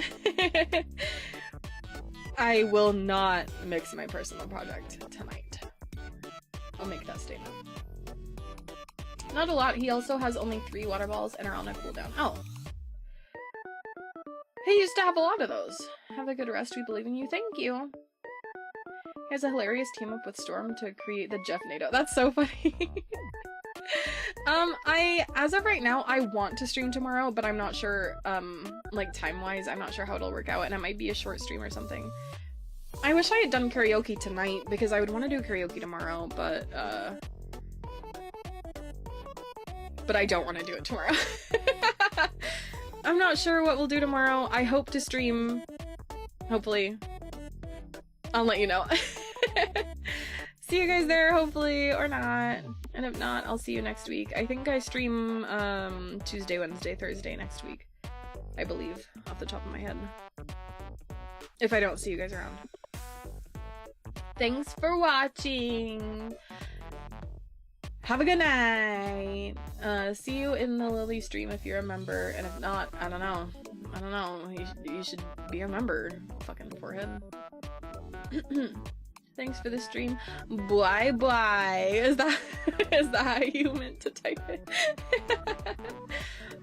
I will not mix my personal project tonight. I'll make that statement. Not a lot. He also has only 3 water balls and are on a cooldown. Oh. He used to have a lot of those. Have a good rest. We believe in you. Thank you. He has a hilarious team up with Storm to create the Jeff NATO. That's so funny. As of right now, I want to stream tomorrow, but I'm not sure, like, time-wise, I'm not sure how it'll work out, and it might be a short stream or something. I wish I had done karaoke tonight, because I would want to do karaoke tomorrow, but I don't want to do it tomorrow. I'm not sure what we'll do tomorrow. I hope to stream, hopefully. I'll let you know. See you guys there, hopefully, or not. And if not, I'll see you next week. I think I stream Tuesday, Wednesday, Thursday next week. I believe, off the top of my head. If I don't see you guys around. Thanks for watching! Have a good night! See you in the Lily stream if you're a member, and if not, I don't know. I don't know. You should be a member. Fucking forehead. Thanks for the stream. Bye bye. Is that how you meant to type it?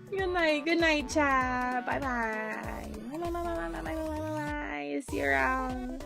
Good night, chat. Bye bye. Bye. See you around.